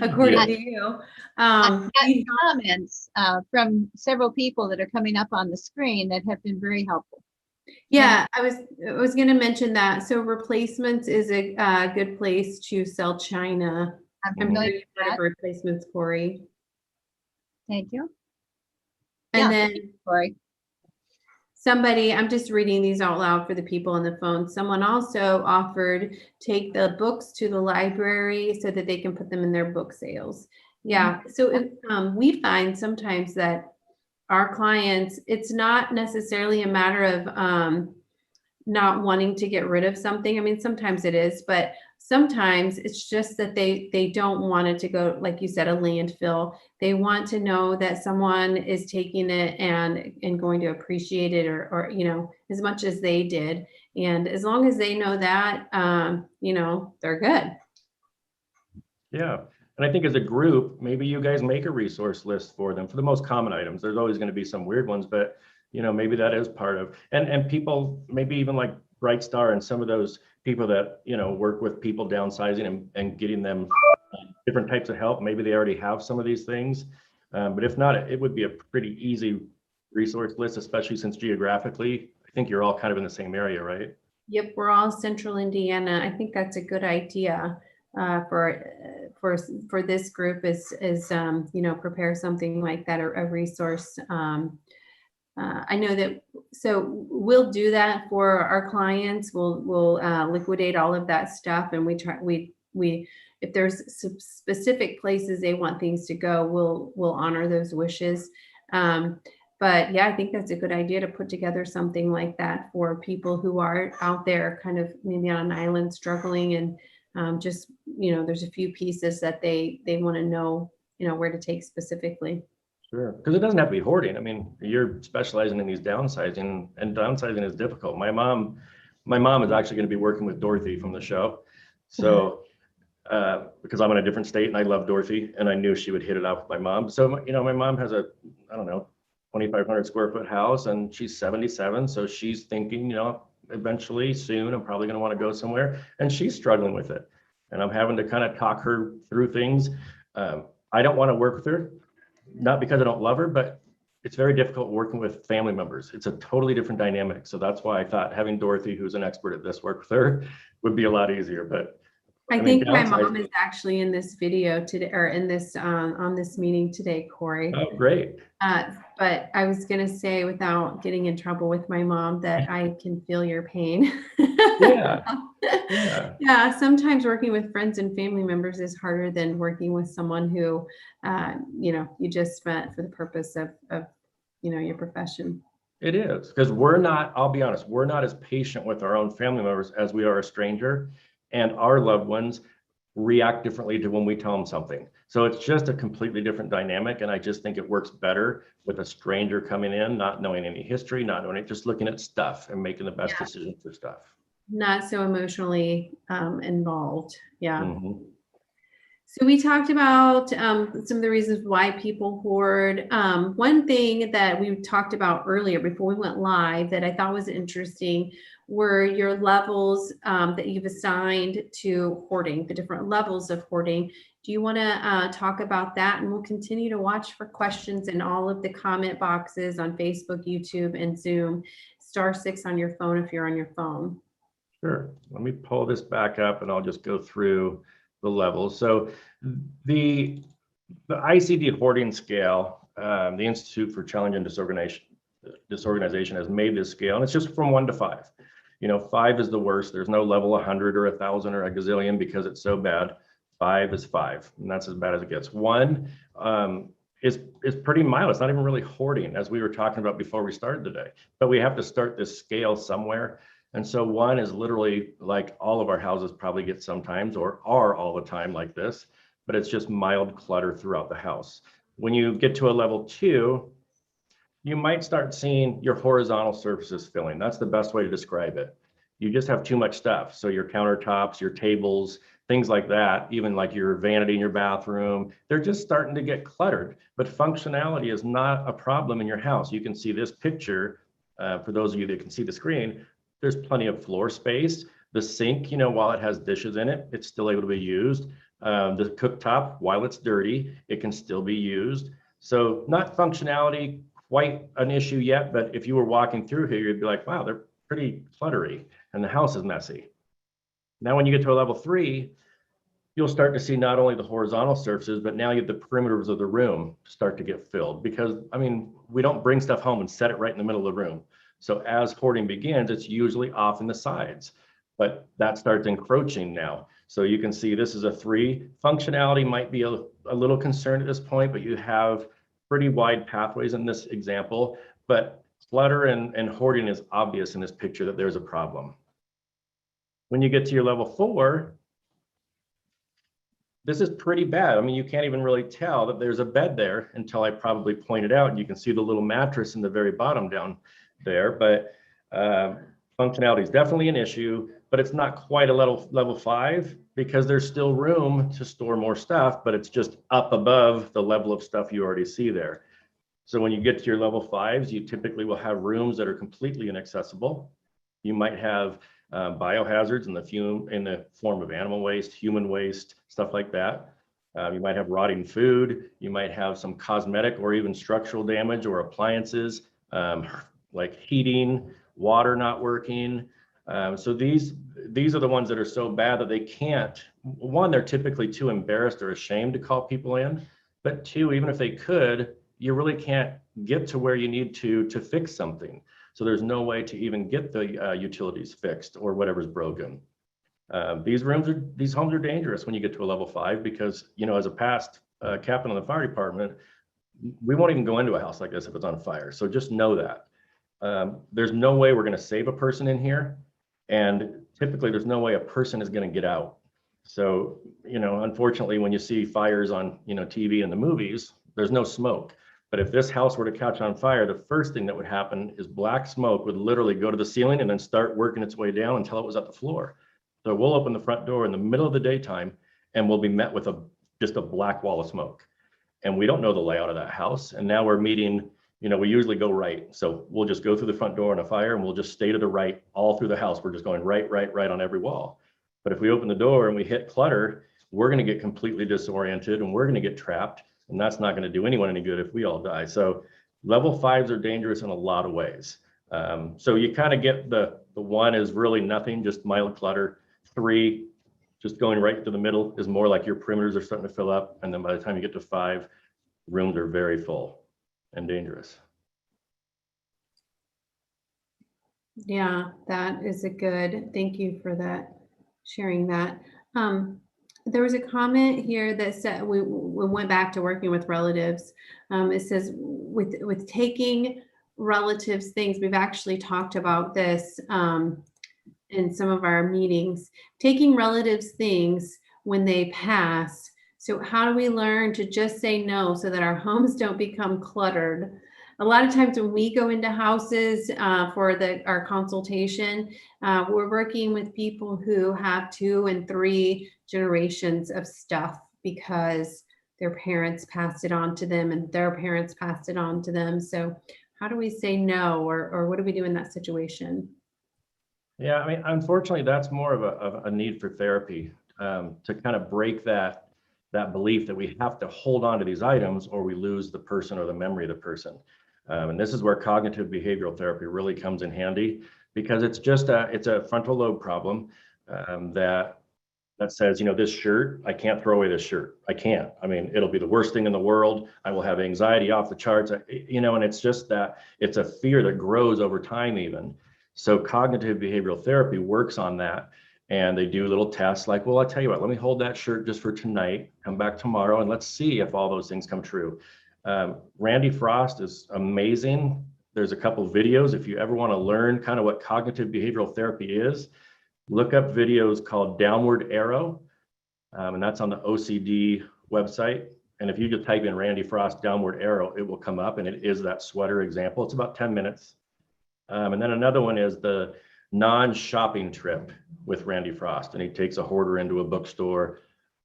according to you. I've gotten comments from several people that are coming up on the screen that have been very helpful. Yeah, I was going to mention that. So replacements is a good place to sell China. I'm familiar with replacements, Cory. Thank you. And yeah, then Cory. Somebody, I'm just reading these out loud for the people on the phone. Someone also offered take the books to the library so that they can put them in their book sales. Yeah, so if, we find sometimes that our clients, it's not necessarily a matter of not wanting to get rid of something. I mean, sometimes it is, but sometimes it's just that they don't want it to go, like you said, a landfill. They want to know that someone is taking it and going to appreciate it or you know, as much as they did. And as long as they know that, you know, they're good. Yeah. And I think as a group, maybe you guys make a resource list for them for the most common items. There's always going to be some weird ones, but maybe that is part of, and people, maybe even like Bright Star and some of those people that, work with people downsizing and getting them different types of help. Maybe they already have some of these things. But if not, it would be a pretty easy resource list, especially since geographically, I think you're all kind of in the same area, right? Yep, we're all central Indiana. I think that's a good idea for this group is prepare something like that, or a resource. I know that, so we'll do that for our clients. We'll liquidate all of that stuff, and we if there's specific places they want things to go, we'll honor those wishes. But yeah, I think that's a good idea to put together something like that for people who are out there kind of maybe on an island struggling, and just, there's a few pieces that they want to know, where to take specifically. Sure, because it doesn't have to be hoarding. I mean, you're specializing in these downsizing, and downsizing is difficult. My mom is actually going to be working with Dorothy from the show. So, because I'm in a different state and I love Dorothy, and I knew she would hit it off with my mom. So, my mom has a, I don't know, 2,500 square foot house, and she's 77. So she's thinking, eventually soon, I'm probably going to want to go somewhere, and she's struggling with it. And I'm having to kind of talk her through things. I don't want to work with her, not because I don't love her, but it's very difficult working with family members. It's a totally different dynamic. So that's why I thought having Dorothy, who's an expert at this, work with her would be a lot easier. But I think my mom is actually in this video today, or in this on this meeting today, Cory. Oh, great. But I was going to say, without getting in trouble with my mom, that I can feel your pain. Yeah. Yeah. Sometimes working with friends and family members is harder than working with someone who, you just met for the purpose of your profession. It is, because I'll be honest, we're not as patient with our own family members as we are a stranger, and our loved ones react differently to when we tell them something. So it's just a completely different dynamic. And I just think it works better with a stranger coming in, not knowing any history, not knowing it, just looking at stuff and making the best decision for stuff. Not so emotionally involved. Yeah. Mm-hmm. So we talked about some of the reasons why people hoard. One thing that we talked about earlier before we went live that I thought was interesting were your levels that you've assigned to hoarding, the different levels of hoarding. Do you want to talk about that? And we'll continue to watch for questions in all of the comment boxes on Facebook, YouTube, and Zoom. *6 on your phone if you're on your phone. Sure. Let me pull this back up and I'll just go through the levels. So the ICD hoarding scale, the Institute for Challenge and Disorganization has made this scale, and it's just from 1 to 5. 5 is the worst. There's no level 100 or 1,000 or a gazillion because it's so bad. 5 is 5, and that's as bad as it gets. 1 is pretty mild. It's not even really hoarding, as we were talking about before we started today. But we have to start this scale somewhere. And so 1 is literally like all of our houses probably get sometimes, or are all the time like this, but it's just mild clutter throughout the house. When you get to a level 2, you might start seeing your horizontal surfaces filling. That's the best way to describe it. You just have too much stuff. So your countertops, your tables, things like that, even like your vanity in your bathroom, they're just starting to get cluttered. But functionality is not a problem in your house. You can see this picture, for those of you that can see the screen, there's plenty of floor space. The sink, while it has dishes in it, it's still able to be used. The cooktop, while it's dirty, it can still be used. So not functionality quite an issue yet, but if you were walking through here, you'd be like, wow, they're pretty cluttery and the house is messy. Now, when you get to a level 3, you'll start to see not only the horizontal surfaces, but now you have the perimeters of the room start to get filled, because we don't bring stuff home and set it right in the middle of the room. So as hoarding begins, it's usually off in the sides, but that starts encroaching now. So you can see this is a 3. Functionality might be a little concerned at this point, but you have pretty wide pathways in this example, but clutter and hoarding is obvious in this picture that there's a problem. When you get to your level 4, this is pretty bad. You can't even really tell that there's a bed there until I probably point it out, and you can see the little mattress in the very bottom down there. But functionality is definitely an issue, but it's not quite a level 5. because there's still room to store more stuff, but it's just up above the level of stuff you already see there. So when you get to your level 5s, you typically will have rooms that are completely inaccessible. You might have biohazards in the form of animal waste, human waste, stuff like that. You might have rotting food. You might have some cosmetic or even structural damage or appliances, like heating, water not working. So these are the ones that are so bad that they can't. One, they're typically too embarrassed or ashamed to call people in. But two, even if they could, you really can't get to where you need to fix something. So there's no way to even get the utilities fixed or whatever's broken. These homes are dangerous when you get to a level 5 because, you know, as a past captain of the fire department, we won't even go into a house like this if it's on fire. So just know that. There's no way we're going to save a person in here. And typically there's no way a person is going to get out. So, you know, unfortunately, when you see fires on, you know, TV and the movies, there's no smoke. But if this house were to catch on fire, the first thing that would happen is black smoke would literally go to the ceiling and then start working its way down until it was at the floor. So we'll open the front door in the middle of the daytime and we'll be met with just a black wall of smoke. And we don't know the layout of that house. And now we're meeting, you know, we usually go right. So we'll just go through the front door in a fire and we'll just stay to the right all through the house. We're just going right on every wall. But if we open the door and we hit clutter, we're going to get completely disoriented and we're going to get trapped. And that's not going to do anyone any good if we all die. So level 5s are dangerous in a lot of ways. So you kind of get the 1 is really nothing, just mild clutter. 3, just going right to the middle is more like your perimeters are starting to fill up. And then by the time you get to 5, rooms are very full and dangerous. Yeah, that is a good, thank you for that, sharing that. There was a comment here that said we went back to working with relatives. It says with taking relatives things, we've actually talked about this in some of our meetings, taking relatives things when they pass. So how do we learn to just say no so that our homes don't become cluttered? A lot of times when we go into houses for our consultation, we're working with people who have 2 and 3 generations of stuff because their parents passed it on to them and their parents passed it on to them. So how do we say no, or what do we do in that situation? Yeah, I mean, unfortunately, that's more of a need for therapy to kind of break that belief that we have to hold on to these items or we lose the person or the memory of the person. And this is where cognitive behavioral therapy really comes in handy because it's a frontal lobe problem that says, you know, this shirt, I can't throw away this shirt. I can't. I mean, it'll be the worst thing in the world. I will have anxiety off the charts, you know, and it's just that it's a fear that grows over time even. So cognitive behavioral therapy works on that. And they do little tests like, well, I'll tell you what, let me hold that shirt just for tonight, come back tomorrow, and let's see if all those things come true. Randy Frost is amazing. There's a couple videos. If you ever want to learn kind of what cognitive behavioral therapy is, look up videos called Downward Arrow. And that's on the OCD website. And if you just type in Randy Frost Downward Arrow, it will come up and it is that sweater example. It's about 10 minutes. And then another one is the non-shopping trip with Randy Frost. And he takes a hoarder into a bookstore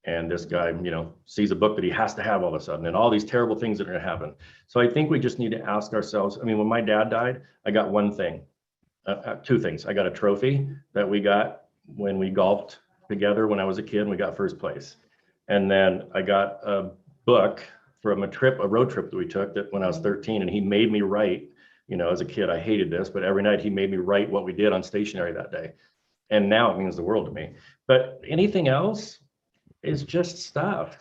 and this guy, you know, sees a book that he has to have all of a sudden and all these terrible things that are going to happen. So I think we just need to ask ourselves, I mean, when my dad died, I got one thing, 2 things. I got a trophy that we got when we golfed together when I was a kid and we got first place. And then I got a book from a road trip that we took that when I was 13 and he made me write, you know, as a kid, I hated this, but every night he made me write what we did on stationery that day. And now it means the world to me. But anything else is just stuff.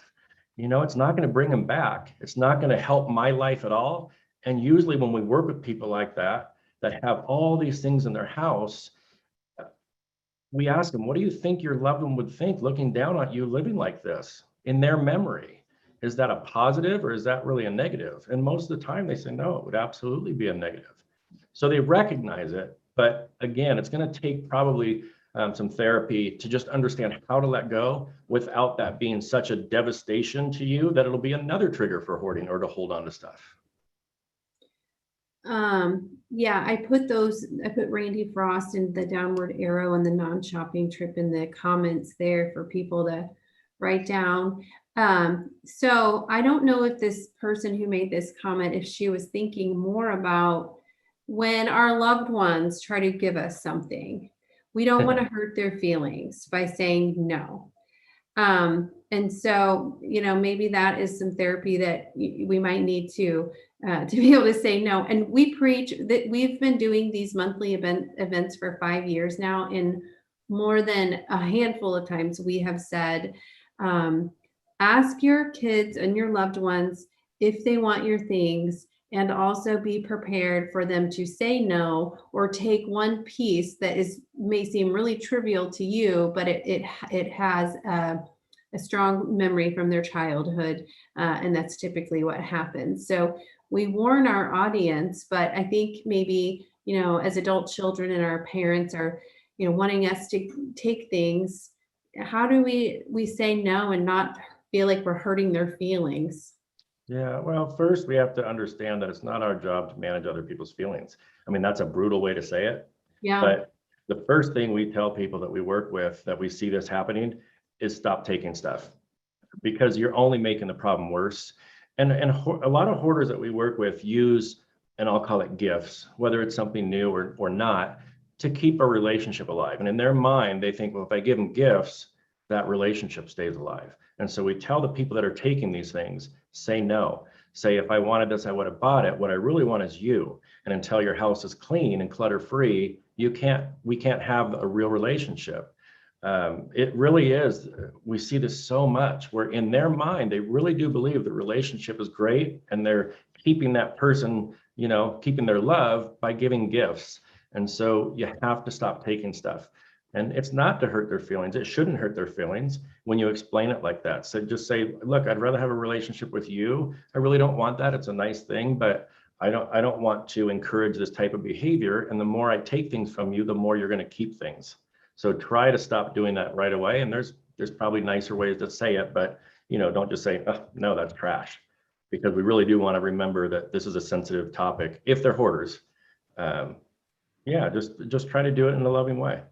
You know, it's not going to bring them back. It's not going to help my life at all. And usually when we work with people like that have all these things in their house, we ask them, what do you think your loved one would think looking down on you living like this in their memory? Is that a positive or is that really a negative? And most of the time they say, no, it would absolutely be a negative. So they recognize it. But again, it's going to take probably some therapy to just understand how to let go without that being such a devastation to you that it'll be another trigger for hoarding or to hold on to stuff. Yeah, I put Randy Frost and the downward arrow and the non-shopping trip in the comments there for people to write down. So I don't know if this person who made this comment, if she was thinking more about when our loved ones try to give us something, we don't want to hurt their feelings by saying no. And so, maybe that is some therapy that we might need to be able to say no. And we preach that we've been doing these monthly events for 5 years now. And more than a handful of times we have said, ask your kids and your loved ones if they want your things, and also be prepared for them to say no or take one piece that may seem really trivial to you, but it has a strong memory from their childhood, and that's typically what happens. So we warn our audience, but I think maybe, as adult children and our parents are, wanting us to take things, how do we say no and not feel like we're hurting their feelings? Yeah, well, first we have to understand that it's not our job to manage other people's feelings. I mean, that's a brutal way to say it. Yeah. But the first thing we tell people that we work with that we see this happening is stop taking stuff, because you're only making the problem worse. And a lot of hoarders that we work with use, and I'll call it gifts, whether it's something new or not, to keep a relationship alive. And in their mind, they think, well, if I give them gifts, that relationship stays alive. And so we tell the people that are taking these things, say no. Say, if I wanted this, I would have bought it. What I really want is you. And until your house is clean and clutter-free, we can't have a real relationship. It really is. We see this so much where in their mind, they really do believe the relationship is great, and they're keeping that person, keeping their love by giving gifts. And so you have to stop taking stuff. And it's not to hurt their feelings. It shouldn't hurt their feelings when you explain it like that. So just say, look, I'd rather have a relationship with you. I really don't want that. It's a nice thing, but I don't want to encourage this type of behavior. And the more I take things from you, the more you're going to keep things. So try to stop doing that right away. And there's probably nicer ways to say it, but don't just say, oh, no, that's trash, because we really do want to remember that this is a sensitive topic if they're hoarders. Just try to do it in a loving way.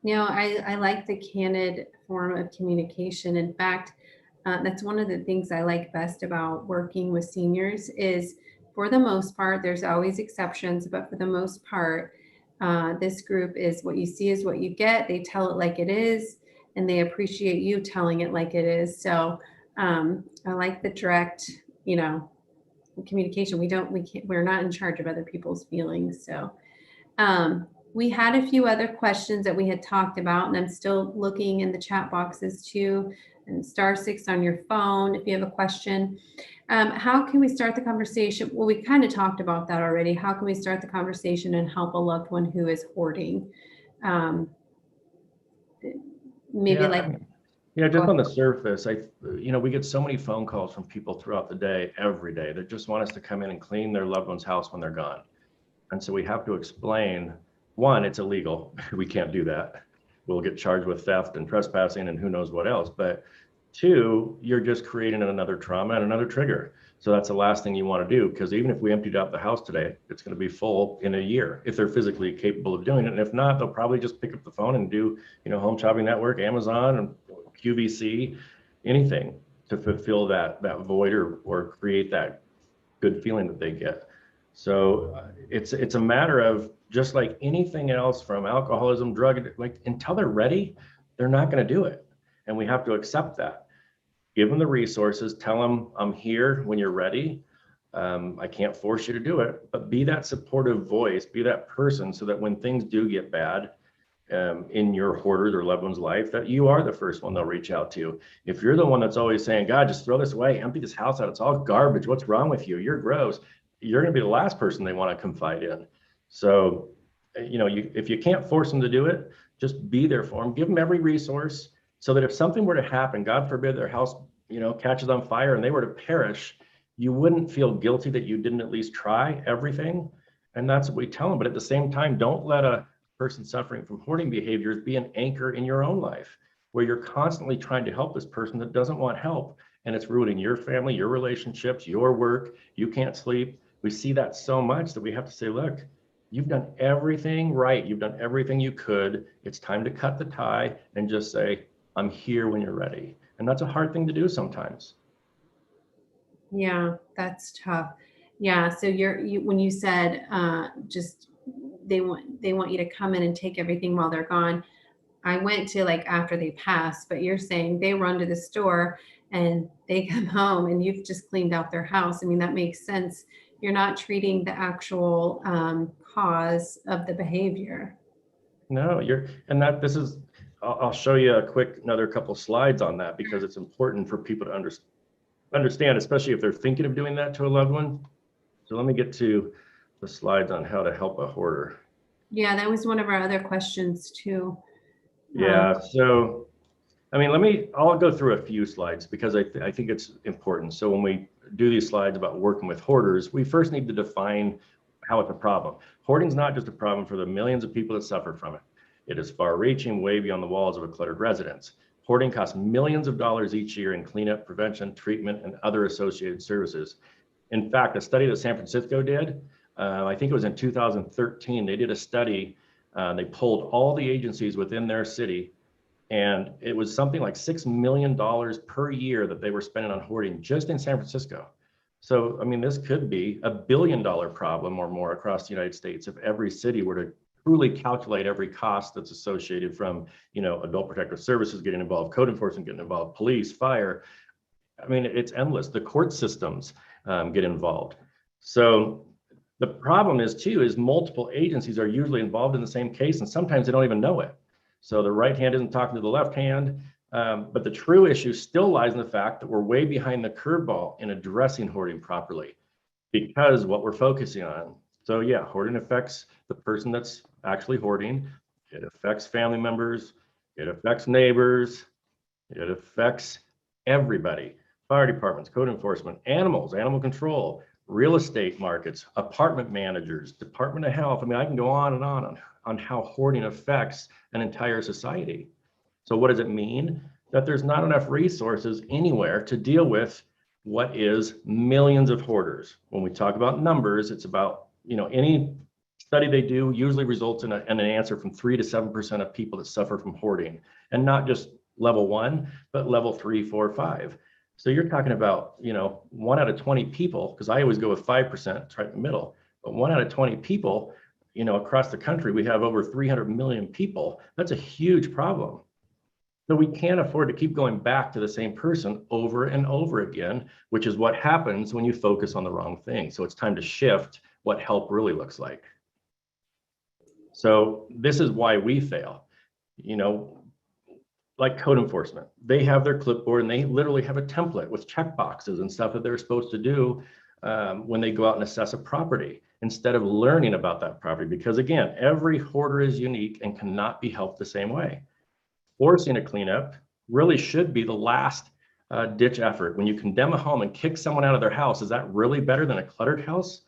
I like the candid form of communication. In fact, that's one of the things I like best about working with seniors is, for the most part, there's always exceptions, but for the most part, this group is what you see is what you get. They tell it like it is, and they appreciate you telling it like it is. So I like the direct, communication. We're not in charge of other people's feelings. So we had a few other questions that we had talked about, and I'm still looking in the chat boxes too, and *6 on your phone if you have a question. How can we start the conversation? Well, we kind of talked about that already. How can we start the conversation and help a loved one who is hoarding? Just on the surface, we get so many phone calls from people throughout the day, every day, that just want us to come in and clean their loved one's house when they're gone. And so we have to explain, one, it's illegal. We can't do that. We'll get charged with theft and trespassing and who knows what else. But two, you're just creating another trauma and another trigger. So that's the last thing you want to do, because even if we emptied out the house today, it's going to be full in a year if they're physically capable of doing it. And if not, they'll probably just pick up the phone and do, Home Shopping Network, Amazon, and QVC, anything to fulfill that void or create that good feeling that they get. So it's a matter of, just like anything else, from alcoholism, drug, like, until they're ready, they're not going to do it. And we have to accept that. Give them the resources, tell them, I'm here when you're ready. I can't force you to do it, but be that supportive voice, be that person, so that when things do get bad in your hoarder's or loved one's life, that you are the first one they'll reach out to. If you're the one that's always saying, God, just throw this away, empty this house out, it's all garbage, what's wrong with you? You're gross. You're going to be the last person they want to confide in. So, if you can't force them to do it, just be there for them. Give them every resource, so that if something were to happen, God forbid their house, catches on fire and they were to perish, you wouldn't feel guilty that you didn't at least try everything. And that's what we tell them. But at the same time, don't let a person suffering from hoarding behaviors be an anchor in your own life, where you're constantly trying to help this person that doesn't want help. And it's ruining your family, your relationships, your work. You can't sleep. We see that so much that we have to say, look, you've done everything right. You've done everything you could. It's time to cut the tie and just say, I'm here when you're ready. And that's a hard thing to do sometimes. Yeah, that's tough. Yeah, so when you said just they want you to come in and take everything while they're gone. I went to like after they pass, but you're saying they run to the store and they come home and you've just cleaned out their house. I mean, that makes sense. You're not treating the actual cause of the behavior. No, this is, I'll show you another couple slides on that because it's important for people to understand, especially if they're thinking of doing that to a loved one. So let me get to the slides on how to help a hoarder. Yeah, that was one of our other questions too. Yeah, so, I mean, I'll go through a few slides because I think it's important. So when we do these slides about working with hoarders, we first need to define how it's a problem. Hoarding is not just a problem for the millions of people that suffer from it. It is far-reaching, way beyond the walls of a cluttered residence. Hoarding costs millions of dollars each year in cleanup, prevention, treatment, and other associated services. In fact, a study that San Francisco did, I think it was in 2013, they did a study. They polled all the agencies within their city, and it was something like $6 million per year that they were spending on hoarding just in San Francisco. So, I mean, this could be $1 billion problem or more across the United States if every city were to truly calculate every cost that's associated from, adult protective services getting involved, code enforcement getting involved, police, fire. I mean, it's endless. The court systems get involved. So the problem is multiple agencies are usually involved in the same case, and sometimes they don't even know it. So the right hand isn't talking to the left hand, but the true issue still lies in the fact that we're way behind the curveball in addressing hoarding properly because what we're focusing on. So yeah, hoarding affects the person that's actually hoarding. It affects family members. It affects neighbors. It affects everybody. Fire departments, code enforcement, animals, animal control, real estate markets, apartment managers, Department of Health. I mean, I can go on and on how hoarding affects an entire society. So what does it mean? That there's not enough resources anywhere to deal with what is millions of hoarders. When we talk about numbers, it's about, any study they do usually results in an answer from 3 to 7% of people that suffer from hoarding, and not just level 1, but level 3, 4, 5. So you're talking about, 1 out of 20 people, because I always go with 5%, it's right in the middle, but 1 out of 20 people, across the country, we have over 300 million people. That's a huge problem. So we can't afford to keep going back to the same person over and over again, which is what happens when you focus on the wrong thing. So it's time to shift what help really looks like. So this is why we fail. Like code enforcement, they have their clipboard and they literally have a template with check boxes and stuff that they're supposed to do when they go out and assess a property, instead of learning about that property. Because again, every hoarder is unique and cannot be helped the same way. Forcing a cleanup really should be the last ditch effort. When you condemn a home and kick someone out of their house, is that really better than a cluttered house?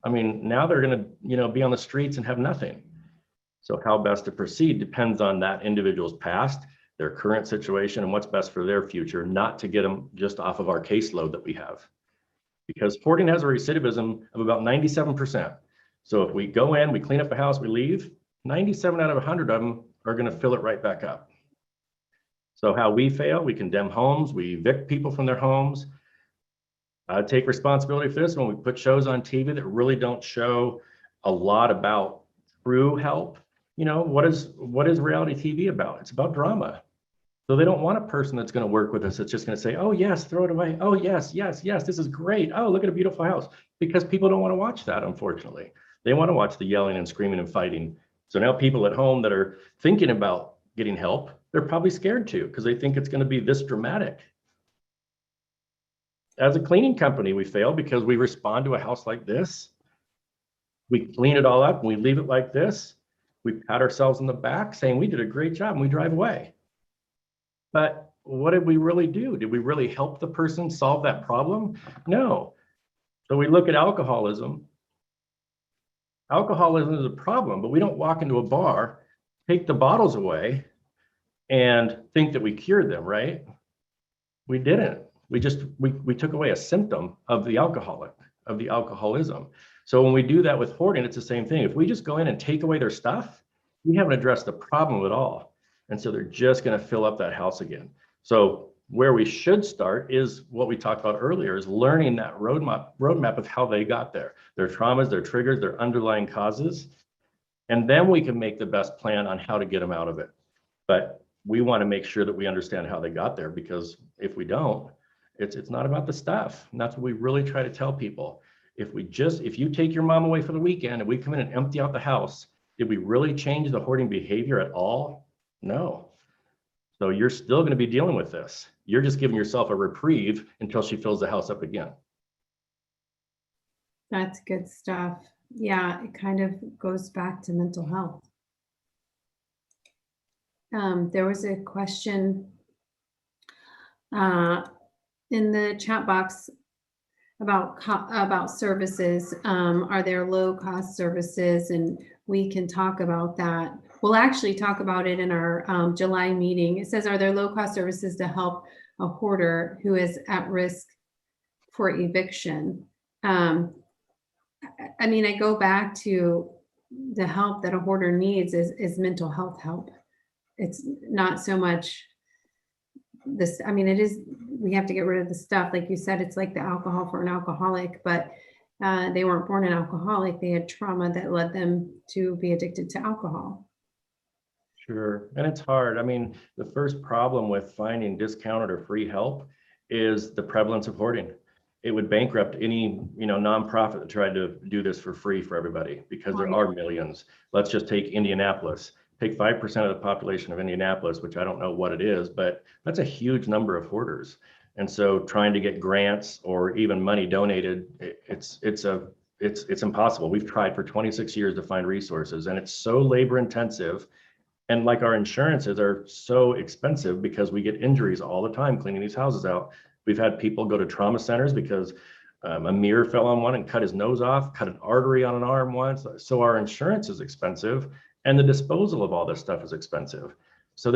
I mean, now they're going to, be on the streets and have nothing. So how best to proceed depends on that individual's past, their current situation, and what's best for their future, not to get them just off of our caseload that we have. Because hoarding has a recidivism of about 97%. So if we go in, we clean up a house, we leave, 97 out of 100 of them are going to fill it right back up. So how we fail, we condemn homes, we evict people from their homes. Take responsibility for this when we put shows on TV that really don't show a lot about true help. What is reality TV about? It's about drama. So they don't want a person that's going to work with us that's just going to say, oh yes, throw it away. Oh yes, yes, yes, this is great. Oh, look at a beautiful house. Because people don't want to watch that, unfortunately. They want to watch the yelling and screaming and fighting. So now people at home that are thinking about getting help, they're probably scared to because they think it's going to be this dramatic. As a cleaning company, we fail because we respond to a house like this. We clean it all up and we leave it like this. We pat ourselves on the back saying we did a great job and we drive away. But what did we really do? Did we really help the person solve that problem? No. So we look at alcoholism. Alcoholism is a problem, but we don't walk into a bar, take the bottles away, and think that we cured them, right? We didn't. We took away a symptom of the alcoholic. of the alcoholism. So when we do that with hoarding, it's the same thing. If we just go in and take away their stuff, we haven't addressed the problem at all. And so they're just going to fill up that house again. So where we should start is what we talked about earlier, is learning that roadmap of how they got there, their traumas, their triggers, their underlying causes. And then we can make the best plan on how to get them out of it. But we want to make sure that we understand how they got there, because if we don't, it's not about the stuff. And that's what we really try to tell people. If you take your mom away for the weekend and we come in and empty out the house, did we really change the hoarding behavior at all? No. So you're still going to be dealing with this. You're just giving yourself a reprieve until she fills the house up again. That's good stuff. Yeah, it kind of goes back to mental health. There was a question in the chat box about services. Are there low-cost services? And we can talk about that. We'll actually talk about it in our July meeting. It says, are there low-cost services to help a hoarder who is at risk for eviction? I mean, I go back to the help that a hoarder needs is mental health help. It's not so much this, I mean, it is, we have to get rid of the stuff. Like you said, it's like the alcohol for an alcoholic, but they weren't born an alcoholic. They had trauma that led them to be addicted to alcohol. Sure, and it's hard. I mean, the first problem with finding discounted or free help is the prevalence of hoarding. It would bankrupt any, nonprofit that tried to do this for free for everybody, because there are millions. Let's just take Indianapolis. Take 5% of the population of Indianapolis, which I don't know what it is, but that's a huge number of hoarders. And so trying to get grants or even money donated, it's impossible. We've tried for 26 years to find resources, and it's so labor intensive. And like our insurances are so expensive because we get injuries all the time cleaning these houses out. We've had people go to trauma centers because a mirror fell on one and cut his nose off, cut an artery on an arm once. So our insurance is expensive, and the disposal of all this stuff is expensive. So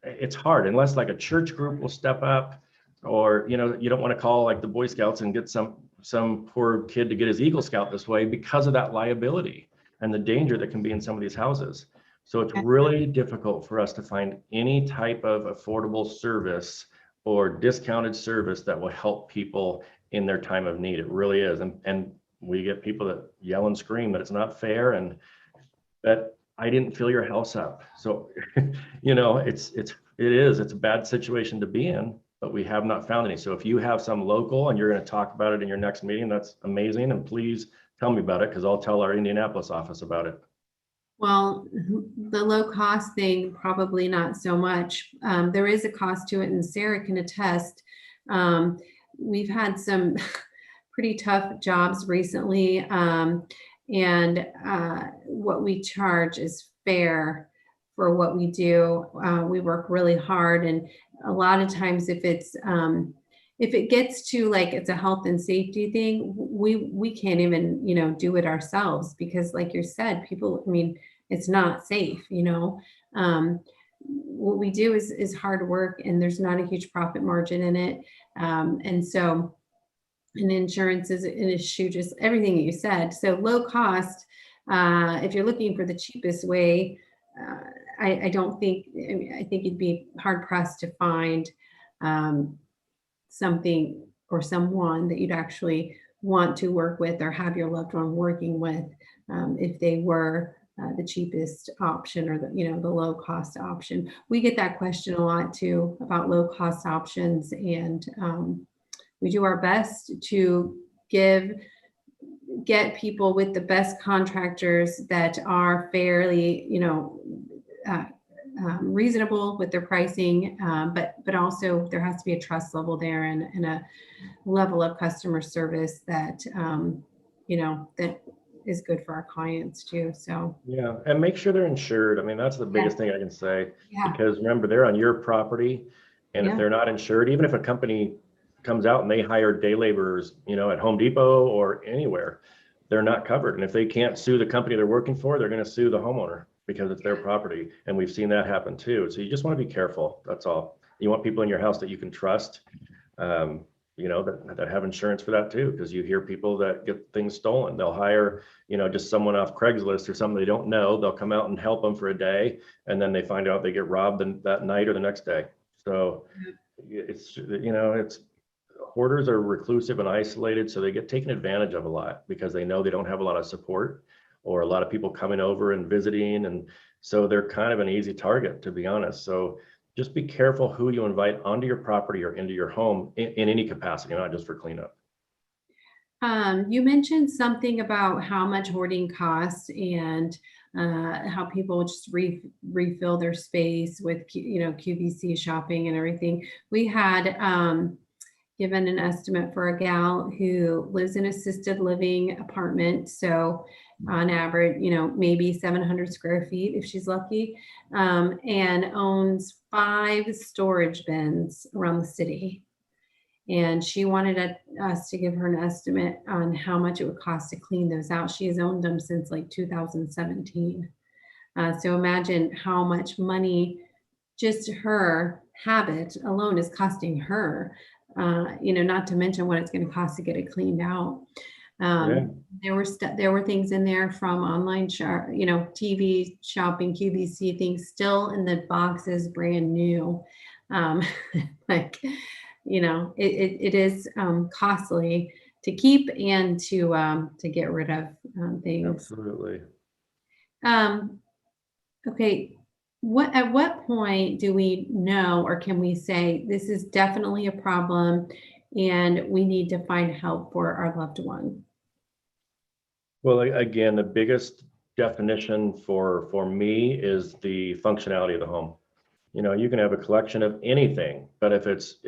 it's hard unless like a church group will step up, or, you don't want to call like the Boy Scouts and get some poor kid to get his Eagle Scout this way because of that liability and the danger that can be in some of these houses. So it's really difficult for us to find any type of affordable service or discounted service that will help people in their time of need. It really is. And we get people that yell and scream that it's not fair and that I didn't fill your house up. So, it's a bad situation to be in, but we have not found any. So if you have some local and you're going to talk about it in your next meeting, that's amazing. And please tell me about it, because I'll tell our Indianapolis office about it. Well, the low cost thing, probably not so much. There is a cost to it, and Sarah can attest. We've had some pretty tough jobs recently, and what we charge is fair for what we do. We work really hard, and a lot of times if it gets to like it's a health and safety thing, we can't even, do it ourselves, because like you said, people, I mean, it's not safe, what we do is hard work, and there's not a huge profit margin in it. And so, and insurance is an issue, just everything that you said. So low cost, if you're looking for the cheapest way, I think you'd be hard pressed to find something or someone that you'd actually want to work with or have your loved one working with, if they were the cheapest option, or the low cost option. We get that question a lot too about low cost options, and we do our best to get people with the best contractors that are fairly, reasonable with their pricing, but also there has to be a trust level there, and a level of customer service that that is good for our clients too. So yeah, and make sure they're insured. I mean, that's the biggest thing I can say, yeah. because remember, they're on your property, and if they're not insured, even if a company comes out and they hire day laborers, at Home Depot or anywhere, they're not covered. And if they can't sue the company they're working for, they're going to sue the homeowner, because it's their property. And we've seen that happen too. So you just want to be careful. That's all. You want people in your house that you can trust. that have insurance for that too, because you hear people that get things stolen. They'll hire, just someone off Craigslist or something they don't know. They'll come out and help them for a day, and then they find out they get robbed that night or the next day. So it's hoarders are reclusive and isolated, so they get taken advantage of a lot because they know they don't have a lot of support or a lot of people coming over and visiting, and so they're kind of an easy target, to be honest. So just be careful who you invite onto your property or into your home in any capacity, not just for cleanup. You mentioned something about how much hoarding costs and how people just refill their space with QVC shopping and everything. We had given an estimate for a gal who lives in assisted living apartment. So on average, maybe 700 square feet if she's lucky, and owns 5 storage bins around the city. And she wanted us to give her an estimate on how much it would cost to clean those out. She has owned them since like 2017. So imagine how much money just her habit alone is costing her. Not to mention what it's going to cost to get it cleaned out. There were things in there from online TV shopping, QVC things still in the boxes, brand new. It is costly to keep and to get rid of things. Absolutely. Okay. At what point do we know, or can we say this is definitely a problem and we need to find help for our loved one? Well, again, the biggest definition for me is the functionality of the home. You can have a collection of anything, but if it's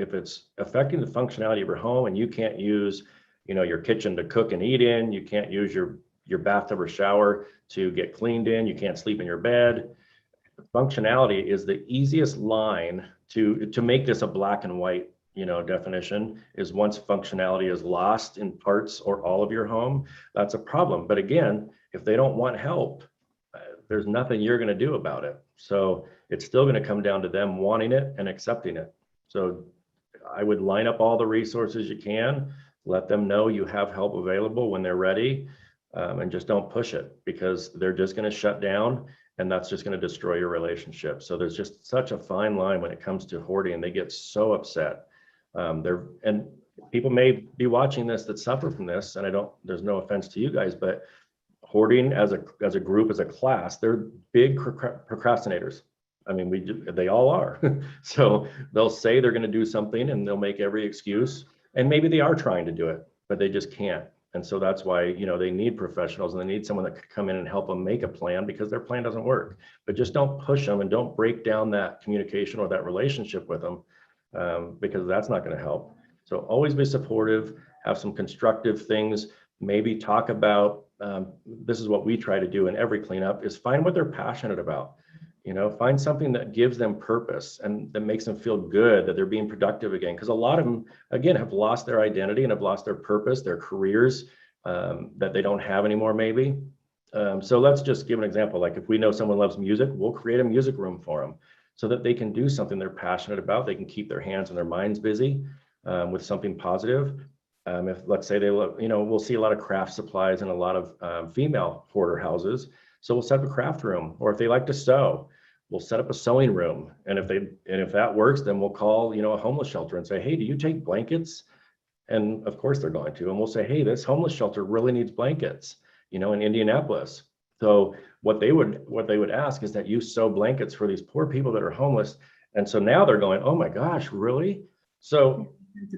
affecting the functionality of your home and you can't use, your kitchen to cook and eat in, you can't use your bathtub or shower to get cleaned in, you can't sleep in your bed. Functionality is the easiest line to make this a black and white, definition, is once functionality is lost in parts or all of your home, that's a problem. But again, if they don't want help, there's nothing you're going to do about it. So it's still going to come down to them wanting it and accepting it. So I would line up all the resources you can, let them know you have help available when they're ready, and just don't push it, because they're just going to shut down, and that's just going to destroy your relationship. So there's just such a fine line when it comes to hoarding, and they get so upset. And people may be watching this that suffer from this, and there's no offense to you guys, but hoarding as a group, as a class, they're big procrastinators. I mean, they all are. So they'll say they're going to do something and they'll make every excuse, and maybe they are trying to do it, but they just can't. And so that's why, they need professionals, and they need someone that could come in and help them make a plan, because their plan doesn't work. But just don't push them and don't break down that communication or that relationship with them, because that's not going to help. So always be supportive, have some constructive things, maybe talk about, this is what we try to do in every cleanup, is find what they're passionate about. Find something that gives them purpose and that makes them feel good, that they're being productive again. Because a lot of them, again, have lost their identity and have lost their purpose, their careers, that they don't have anymore, maybe. So let's just give an example. Like if we know someone loves music, we'll create a music room for them so that they can do something they're passionate about. They can keep their hands and their minds busy with something positive. If let's say they love, we'll see a lot of craft supplies in a lot of female hoarder houses. So we'll set up a craft room, or if they like to sew, we'll set up a sewing room. And if that works, then we'll call, a homeless shelter and say, hey, do you take blankets? And of course they're going to, and we'll say, hey, this homeless shelter really needs blankets, in Indianapolis. So what they would ask is that you sew blankets for these poor people that are homeless. And so now they're going, oh my gosh, really? So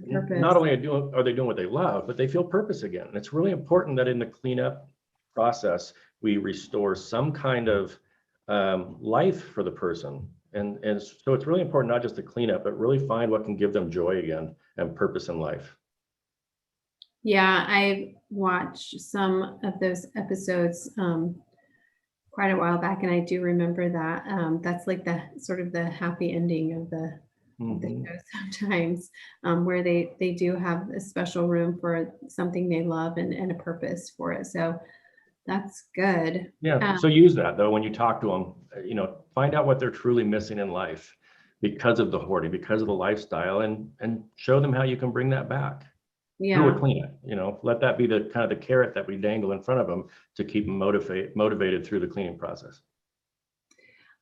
not only are they doing what they love, but they feel purpose again. And it's really important that in the cleanup process, we restore some kind of life for the person. And so it's really important not just to clean up, but really find what can give them joy again and purpose in life. Yeah, I watched some of those episodes quite a while back, and I do remember that. That's like the sort of the happy ending of the show sometimes, where they do have a special room for something they love and a purpose for it. So that's good. Yeah. So use that though when you talk to them. Find out what they're truly missing in life, because of the hoarding, because of the lifestyle, and show them how you can bring that back through Yeah. a cleanup. Let that be the kind of the carrot that we dangle in front of them to keep them motivated through the cleaning process.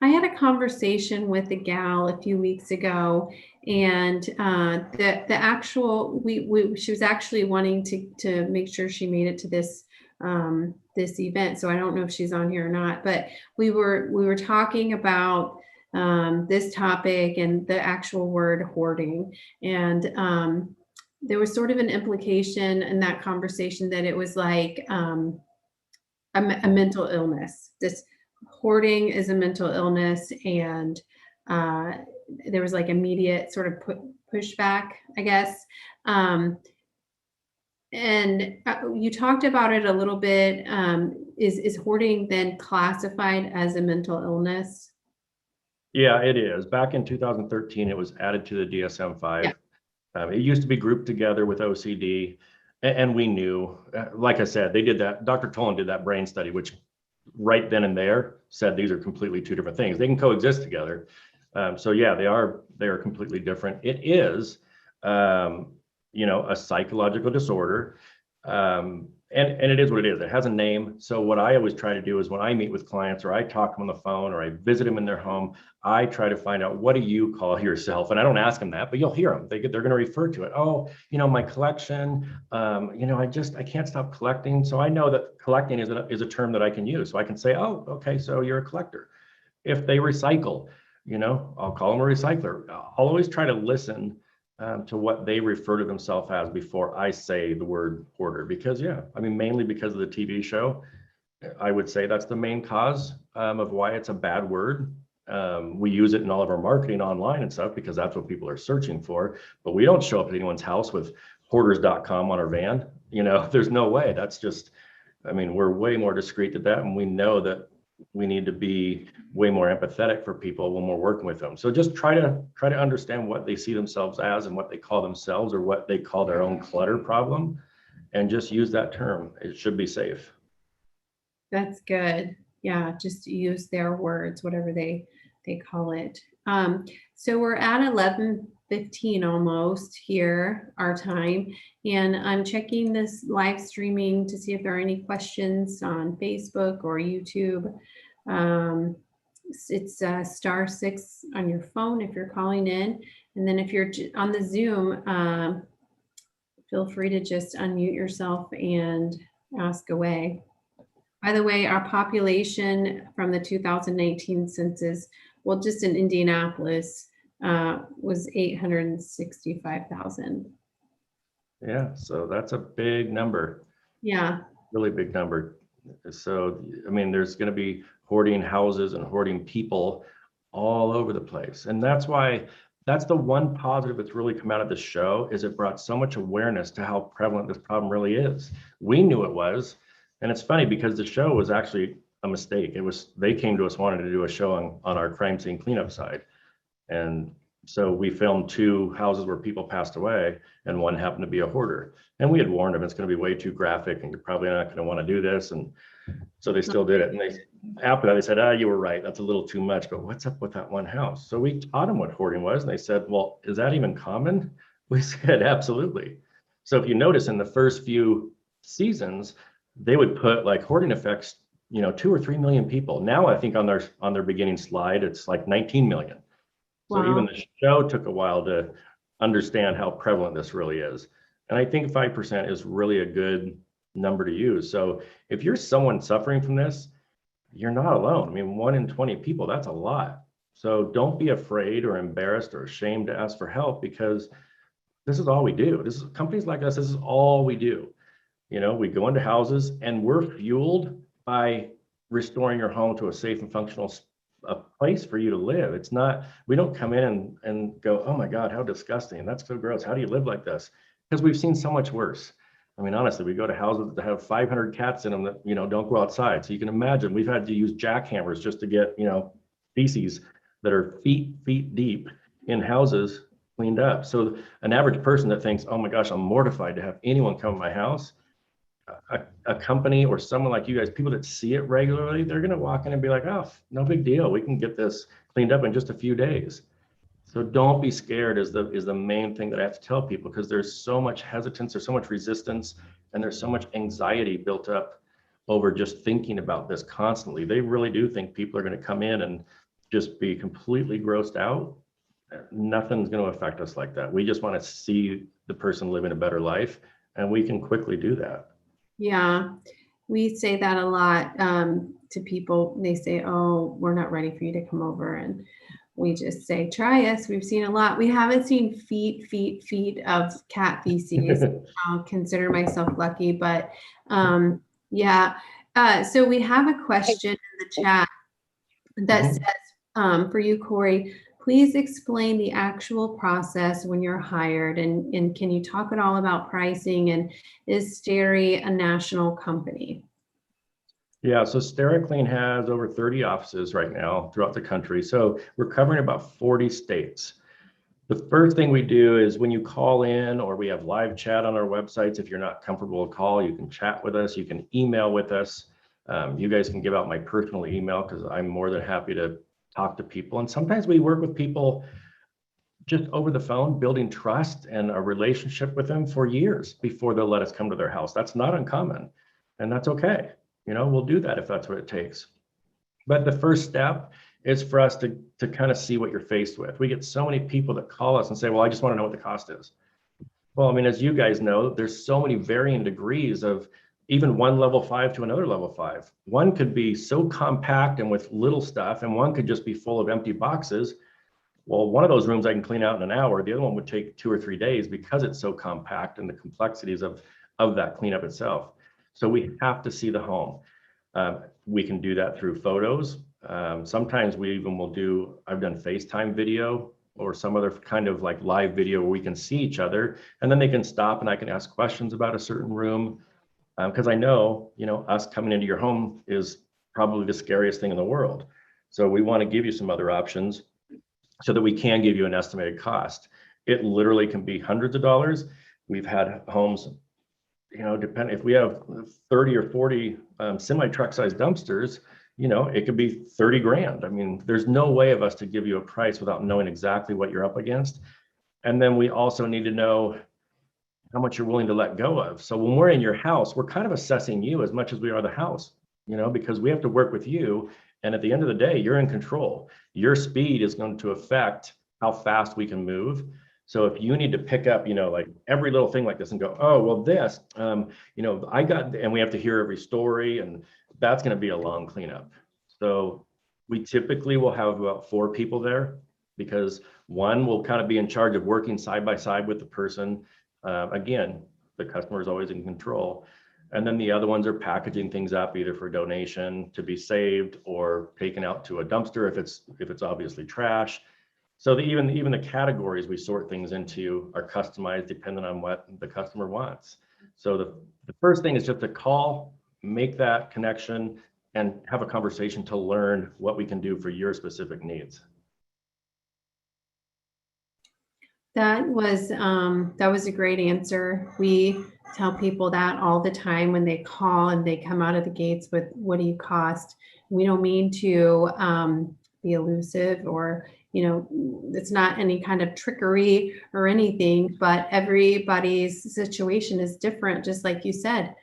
I had a conversation with a gal a few weeks ago, and the actual she was actually wanting to make sure she made it to this this event. So I don't know if she's on here or not, but we were talking about this topic and the actual word hoarding, and there was sort of an implication in that conversation that it was like a mental illness. This hoarding is a mental illness, and there was like immediate sort of pushback, I guess. And you talked about it a little bit. Is hoarding then classified as a mental illness? Yeah, it is. Back in 2013, it was added to the DSM-5. Yeah. It used to be grouped together with OCD, and we knew, like I said, they did that. Dr. Tolan did that brain study, which right then and there said these are completely two different things. They can coexist together. So yeah, they are completely different. It is, a psychological disorder. And it is what it is. It has a name. So what I always try to do is when I meet with clients or I talk to them on the phone or I visit them in their home, I try to find out, what do you call yourself? And I don't ask them that, but you'll hear them. They're going to refer to it. Oh, my collection, I can't stop collecting. So I know that collecting is a term that I can use. So I can say, oh, okay, so you're a collector. If they recycle, I'll call them a recycler. I'll always try to listen to what they refer to themselves as before I say the word hoarder, because mainly because of the TV show, I would say that's the main cause of why it's a bad word. We use it in all of our marketing online and stuff because that's what people are searching for, but we don't show up at anyone's house with hoarders.com on our van. There's no way. That's just, we're way more discreet than that, and we know that we need to be way more empathetic for people when we're working with them. So just try to understand what they see themselves as and what they call themselves or what they call their own clutter problem, and just use that term. It should be safe. That's good. Yeah, just use their words, whatever they call it. So we're at 11:15 almost here, our time, and I'm checking this live streaming to see if there are any questions on Facebook or YouTube. It's *6 on your phone if you're calling in, and then if you're on the Zoom, feel free to just unmute yourself and ask away. By the way, our population from the 2019 census, well, just in Indianapolis, was 865,000. Yeah, so that's a big number. Yeah. Really big number. So, there's going to be hoarding houses and hoarding people all over the place. And that's why, that's the one positive that's really come out of the show, is it brought so much awareness to how prevalent this problem really is. We knew it was. And it's funny because the show was actually a mistake. They came to us wanting to do a show on our crime scene cleanup side. And so we filmed 2 houses where people passed away, and one happened to be a hoarder. And we had warned them it's going to be way too graphic and you're probably not going to want to do this. And so they still did it. And after that, they said, you were right. That's a little too much, but what's up with that one house? So we taught them what hoarding was. And they said, well, is that even common? We said, absolutely. So if you notice in the first few seasons, they would put like hoarding affects, 2 or 3 million people. Now I think on their beginning slide, it's like 19 million. So Wow. even the show took a while to understand how prevalent this really is. And I think 5% is really a good number to use. So if you're someone suffering from this, you're not alone. 1 in 20 people, that's a lot. So don't be afraid or embarrassed or ashamed to ask for help, because this is all we do. This is companies like us. This is all we do. We go into houses and we're fueled by restoring your home to a safe and functional place for you to live. It's not, we don't come in and go, oh my God, how disgusting. That's so gross. How do you live like this? Because we've seen so much worse. Honestly, we go to houses that have 500 cats in them that, don't go outside. So you can imagine we've had to use jackhammers just to get, feces that are feet deep in houses cleaned up. So an average person that thinks, oh my gosh, I'm mortified to have anyone come to my house, a company or someone like you guys, people that see it regularly, they're going to walk in and be like, oh, no big deal. We can get this cleaned up in just a few days. So don't be scared is the main thing that I have to tell people, because there's so much hesitance, there's so much resistance, and there's so much anxiety built up over just thinking about this constantly. They really do think people are going to come in and just be completely grossed out. Nothing's going to affect us like that. We just want to see the person living a better life, and we can quickly do that. Yeah, we say that a lot to people. They say, oh, we're not ready for you to come over. And we just say, try us. We've seen a lot. We haven't seen feet of cat feces. I'll consider myself lucky, but yeah. So we have a question in the chat that says, for you, Cory, please explain the actual process when you're hired, and can you talk at all about pricing, and is Steri a national company? Yeah, so SteriClean has over 30 offices right now throughout the country. So we're covering about 40 states. The first thing we do is when you call in, or we have live chat on our websites. If you're not comfortable to call, you can chat with us, you can email with us. You guys can give out my personal email, because I'm more than happy to talk to people. And sometimes we work with people just over the phone, building trust and a relationship with them for years before they'll let us come to their house. That's not uncommon, and that's okay. You know, we'll do that if that's what it takes. But the first step is for us to kind of see what you're faced with. We get so many people that call us and say, well, I just want to know what the cost is. Well, I mean, as you guys know, there's so many varying degrees of even one level 5 to another level 5. One could be so compact and with little stuff, and one could just be full of empty boxes. Well, one of those rooms I can clean out in an hour. The other one would take 2 or 3 days because it's so compact and the complexities of that cleanup itself. So we have to see the home. We can do that through photos. Sometimes we even will do, I've done FaceTime video or some other kind of like live video where we can see each other, and then they can stop and I can ask questions about a certain room. Because I know, you know, us coming into your home is probably the scariest thing in the world. So we want to give you some other options so that we can give you an estimated cost. It literally can be hundreds of dollars. We've had homes, you know, depend if we have 30 or 40 semi-truck sized dumpsters, you know, it could be 30 grand. I mean, there's no way of us to give you a price without knowing exactly what you're up against. And then we also need to know how much you're willing to let go of. So when we're in your house, we're kind of assessing you as much as we are the house, you know, because we have to work with you. And at the end of the day, you're in control. Your speed is going to affect how fast we can move. So if you need to pick up, you know, like every little thing like this and go, oh, well, this, you know, I got, and we have to hear every story, and that's going to be a long cleanup. So we typically will have about 4 people there, because one will kind of be in charge of working side by side with the person. Again, the customer is always in control. And then the other ones are packaging things up either for donation to be saved or taken out to a dumpster if it's obviously trash. So even the categories we sort things into are customized depending on what the customer wants. So the first thing is just to call, make that connection, and have a conversation to learn what we can do for your specific needs. That was a great answer. We tell people that all the time when they call and they come out of the gates with, what do you cost? We don't mean to be elusive, or, you know, it's not any kind of trickery or anything, but everybody's situation is different. Just like you said,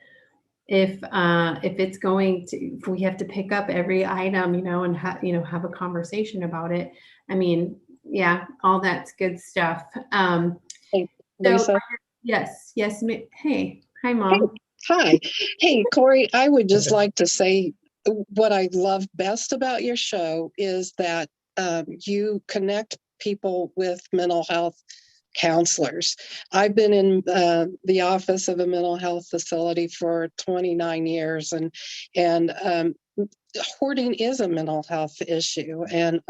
if it's going to, if we have to pick up every item, you know, and have a conversation about it. I mean, yeah, all that's good stuff. Hey, Lisa. Yes. Hey, hi, Mom. Hi. Hey, Cory, I would just like to say what I love best about your show is that you connect people with mental health counselors. I've been in the office of a mental health facility for 29 years, and hoarding is a mental health issue, and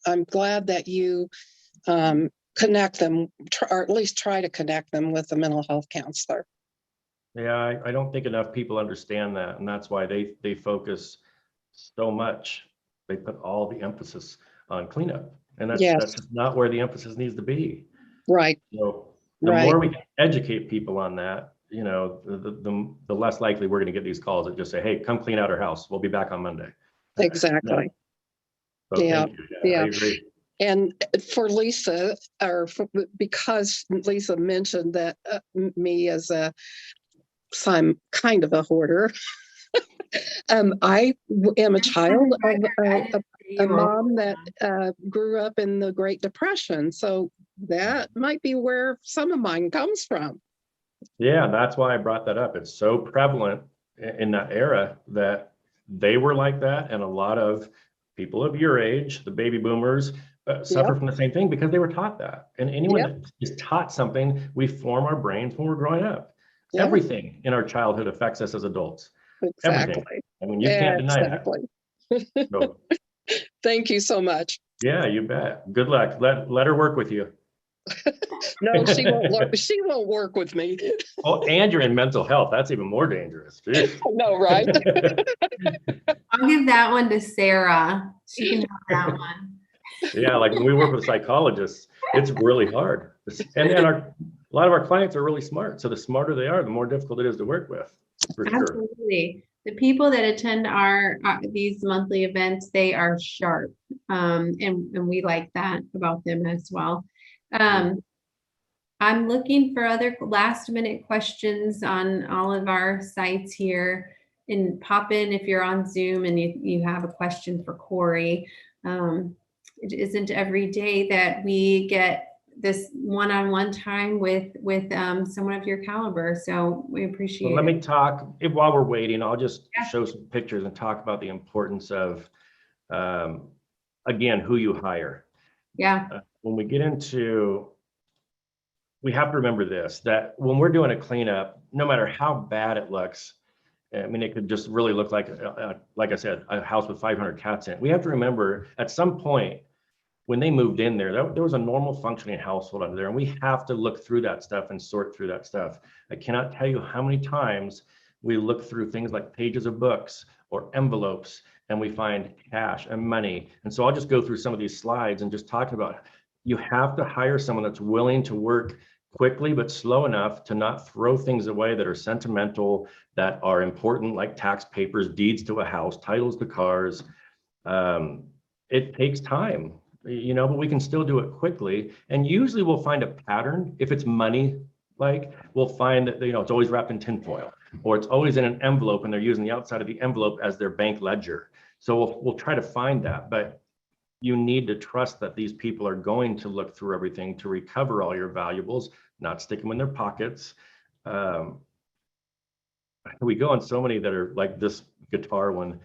I'm glad that you connect them, or at least try to connect them with a mental health counselor. Yeah, I don't think enough people understand that, and that's why they focus so much. They put all the emphasis on cleanup, and that's just not where the emphasis needs to be. Right. So the more we can educate people on that, you know, the less likely we're going to get these calls that just say, "Hey, come clean out our house. We'll be back on Monday." Exactly. So Yeah. I agree. And for Lisa, because Lisa mentioned that me as so I'm kind of a hoarder. I am a child of a mom that grew up in the Great Depression. So that might be where some of mine comes from. Yeah, that's why I brought that up. It's so prevalent in that era that they were like that. And a lot of people of your age, the baby boomers, suffer from the same thing because they were taught that. And anyone that is taught something, we form our brains when we're growing up. Everything in our childhood affects us as adults. Exactly. Everything. I mean, you can't deny that. So, thank you so much. yeah, you bet. Good luck. Let her work with you. No, she won't work. She won't work with me. Oh, and you're in mental health. That's even more dangerous. No, right? I'll give that one to Sarah. She can have that one. Yeah, like when we work with psychologists, it's really hard. And a lot of our clients are really smart. So the smarter they are, the more difficult it is to work with. For Absolutely. The people that attend our these monthly events, they are sharp. And we like that about them as well. I'm looking for other last minute questions on all of our sites here, and pop in if you're on Zoom and you have a question for Cory. It isn't every day that we get this one-on-one time with someone of your caliber, so we appreciate it. Let me talk, while we're waiting, I'll just show some pictures and talk about the importance of, again, who you hire. Yeah. When we get into, we have to remember this, that when we're doing a cleanup, no matter how bad it looks, I mean, it could just really look like I said, a house with 500 cats in it. We have to remember at some point when they moved in there was a normal functioning household under there, and we have to look through that stuff and sort through that stuff. I cannot tell you how many times we look through things like pages of books or envelopes and we find cash and money. And so I'll just go through some of these slides and just talk about, you have to hire someone that's willing to work quickly but slow enough to not throw things away that are sentimental, that are important, like tax papers, deeds to a house, titles to cars. It takes time, but we can still do it quickly. And usually we'll find a pattern. If it's money, like we'll find that, it's always wrapped in tinfoil, or it's always in an envelope and they're using the outside of the envelope as their bank ledger. So we'll try to find that, but you need to trust that these people are going to look through everything to recover all your valuables, not stick them in their pockets. We go on so many that are like this guitar one,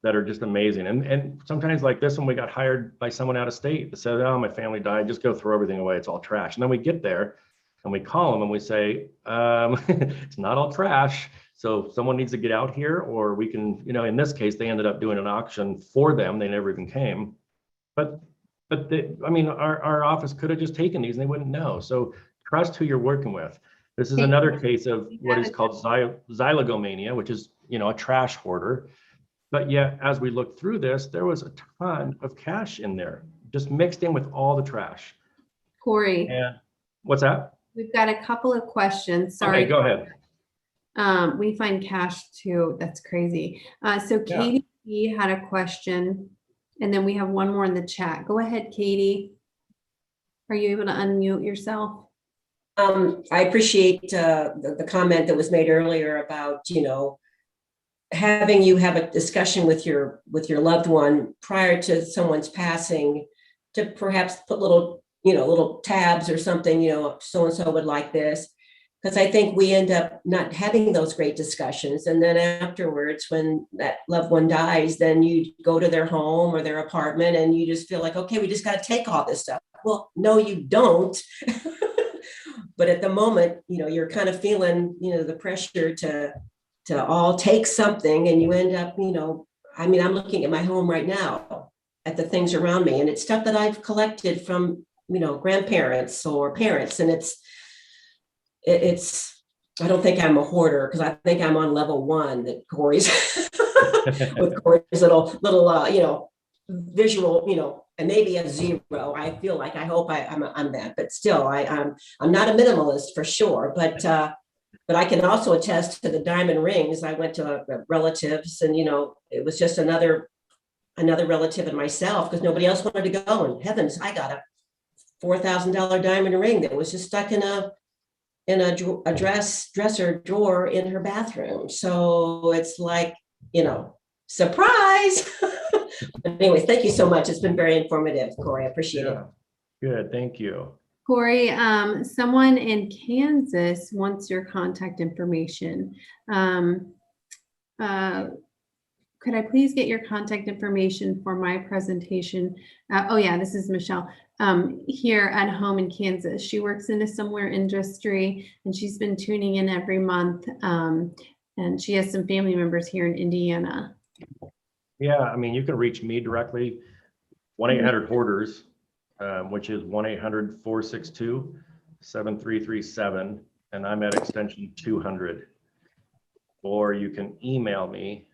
that are just amazing. And sometimes like this one, we got hired by someone out of state that said, oh, my family died, just go throw everything away, it's all trash. And then we get there and we call them and we say, it's not all trash. So someone needs to get out here, or we can, in this case, they ended up doing an auction for them. They never even came. But our office could have just taken these and they wouldn't know. So trust who you're working with. This is another case of what is called zylogomania, which is, a trash hoarder. But yet, as we looked through this, there was a ton of cash in there, just mixed in with all the trash. Cory. And what's that? We've got a couple of questions. Sorry. Okay, go ahead. We find cash too. That's crazy. So Katie had a question, and then we have one more in the chat. Go ahead, Katie. Are you able to unmute yourself? I appreciate the comment that was made earlier about, having you have a discussion with your loved one prior to someone's passing, to perhaps put little tabs or something, so-and-so would like this. Because I think we end up not having those great discussions. And then afterwards, when that loved one dies, then you go to their home or their apartment and you just feel like, okay, we just got to take all this stuff. Well, no, you don't. But at the moment, you're kind of feeling, the pressure to all take something, and you end up, I'm looking at my home right now at the things around me, and it's stuff that I've collected from, grandparents or parents. And it's, I don't think I'm a hoarder, because I think I'm on level 1 that Cory's with Cory's little, visual, and maybe a 0. I feel like, I hope I'm that, but still I'm not a minimalist for sure. But I can also attest to the diamond rings. I went to relatives, and, it was just another another relative and myself, because nobody else wanted to go. And heavens, I got a $4,000 diamond ring that was just stuck in a dresser drawer in her bathroom. So it's like, you know, surprise. But anyways, thank you so much. It's been very informative, Cory. I appreciate it. Good, thank you. Cory, someone in Kansas wants your contact information. Could I please get your contact information for my presentation? Oh yeah, this is Michelle here at home in Kansas. She works in a similar industry and she's been tuning in every month. And she has some family members here in Indiana. Yeah, I mean, you can reach me directly, 1-800-HOARDERS, which is 1-800-462-7337, and I'm at extension 200. Or you can email me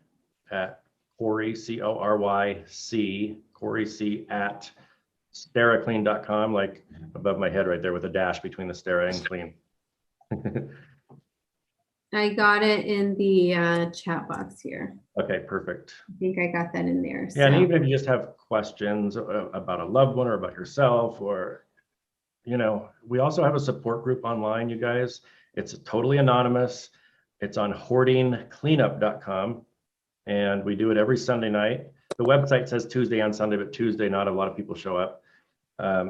at Cory, C-O-R-Y-C, Cory C at steraclean.com, like above my head right there with a dash between the Stera and clean. I got it in the chat box here. Okay, perfect. I think I got that in there. Yeah, and so. even if you just have questions about a loved one or about yourself, or, you know, we also have a support group online, you guys. It's totally anonymous. It's on hoardingcleanup.com, and we do it every Sunday night. The website says Tuesday on Sunday, but Tuesday, not a lot of people show up.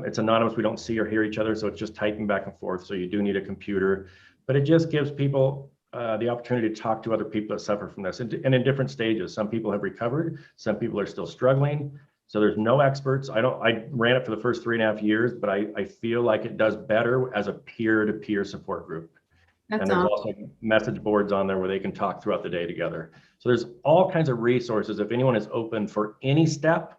It's anonymous. We don't see or hear each other, so it's just typing back and forth. So you do need a computer, but it just gives people the opportunity to talk to other people that suffer from this, and in different stages. Some people have recovered, some people are still struggling. So there's no experts. I ran it for the first 3.5 years, but I feel like it does better as a peer-to-peer support group. That's and there's awesome. also message boards on there where they can talk throughout the day together. So there's all kinds of resources. If anyone is open for any step,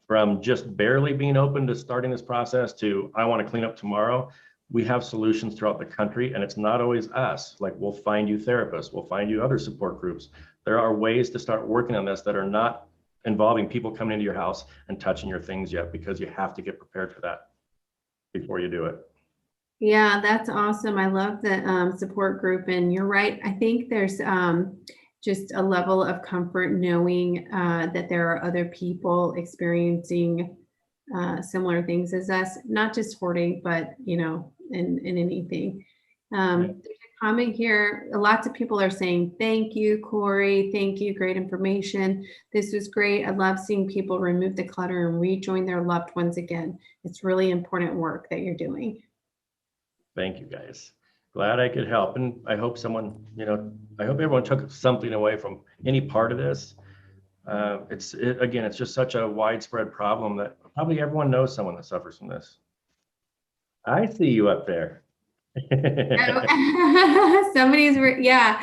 from just barely being open to starting this process to I want to clean up tomorrow, we have solutions throughout the country, and it's not always us. Like, we'll find you therapists, we'll find you other support groups. There are ways to start working on this that are not involving people coming into your house and touching your things yet, because you have to get prepared for that before you do it. Yeah, that's awesome. I love the support group, and you're right. I think there's just a level of comfort knowing that there are other people experiencing similar things as us, not just hoarding, but, you know, in anything. There's a comment here. Lots of people are saying, thank you, Cory. Thank you. Great information. This was great. I love seeing people remove the clutter and rejoin their loved ones again. It's really important work that you're doing. Thank you, guys. Glad I could help. And I hope someone, you know, I hope everyone took something away from any part of this. Again, it's just such a widespread problem that probably everyone knows someone that suffers from this. I see you up there. Somebody's, yeah.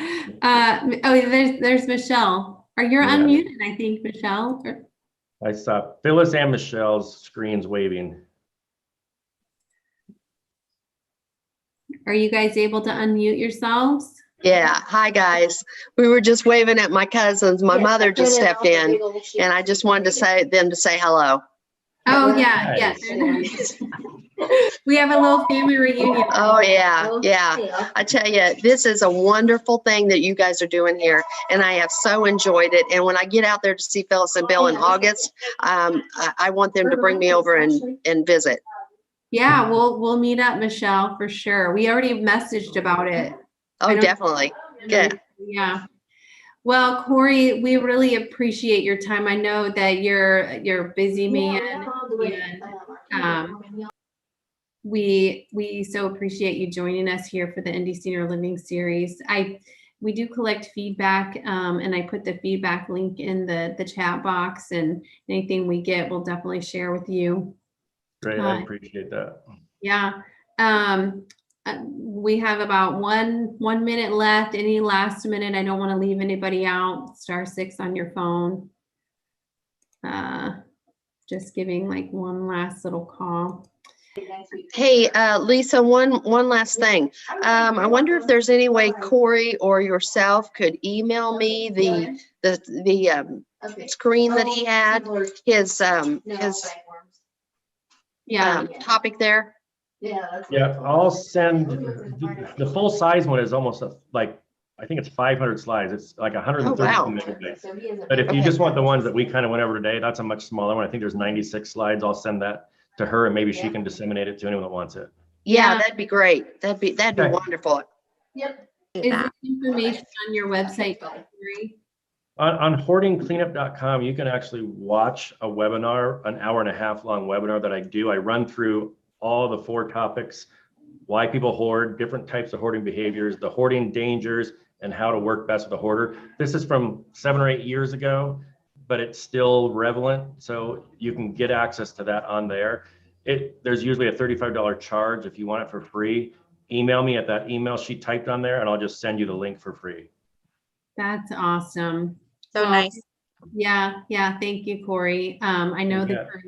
Oh, there's Michelle. You're unmuted, I think, Michelle. I saw Phyllis and Michelle's screens waving. Are you guys able to unmute yourselves? Yeah. Hi, guys. We were just waving at my cousins. My mother just stepped in, and I just wanted to say hello. Oh, yeah. Yes. We have a little family reunion. Oh, yeah. Yeah. I tell you, this is a wonderful thing that you guys are doing here, and I have so enjoyed it. And when I get out there to see Phyllis and Bill in August, I want them to bring me over and visit. Yeah, we'll meet up, Michelle, for sure. We already messaged about it. Oh, definitely. Good. Yeah. Well, Cory, we really appreciate your time. I know that you're a busy man, and we so appreciate you joining us here for the Indy Senior Living Series. We do collect feedback, and I put the feedback link in the chat box, and anything we get, we'll definitely share with you. Great, I appreciate that. Yeah. We have about one minute left. Any last minute? I don't want to leave anybody out. *6 on your phone. Just giving like one last little call. Hey, Lisa, one last thing. I wonder if there's any way Cory or yourself could email me the screen that he had, his topic there. Yeah, I'll send the full size one is almost like I think it's 500 slides. It's like 132 wow. megabytes. But if you Okay. just want the ones that we kind of went over today, that's a much smaller one. I think there's 96 slides. I'll send that to her and maybe she can disseminate it to anyone that wants it. Yeah, Yeah. that'd be great. That'd be Okay. wonderful. Yep. Do Is that. this information on your website, Cory? On hoardingcleanup.com, you can actually watch a webinar, an 1.5 hour long webinar that I do. I run through all the 4 topics, why people hoard, different types of hoarding behaviors, the hoarding dangers, and how to work best with a hoarder. This is from 7 or 8 years ago, but it's still relevant. So you can get access to that on there. There's usually a $35 charge if you want it for free. Email me at that email she typed on there and I'll just send you the link for free. That's awesome. So Well, nice. Yeah, thank you, Cory. I know the bet. group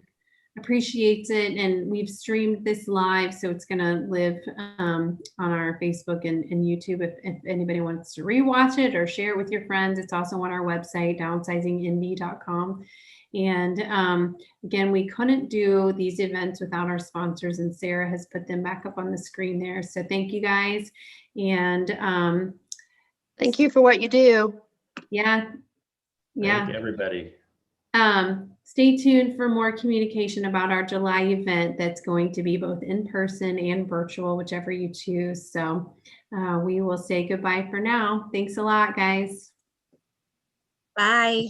appreciates it, and we've streamed this live, so it's gonna live on our Facebook and YouTube. If anybody wants to rewatch it or share it with your friends, it's also on our website, downsizingindy.com. And again, we couldn't do these events without our sponsors, and Sarah has put them back up on the screen there. So thank you guys, and Thank you for what you do. yeah. Thank you, everybody. Stay tuned for more communication about our July event that's going to be both in person and virtual, whichever you choose. So we will say goodbye for now. Thanks a lot, guys. Bye.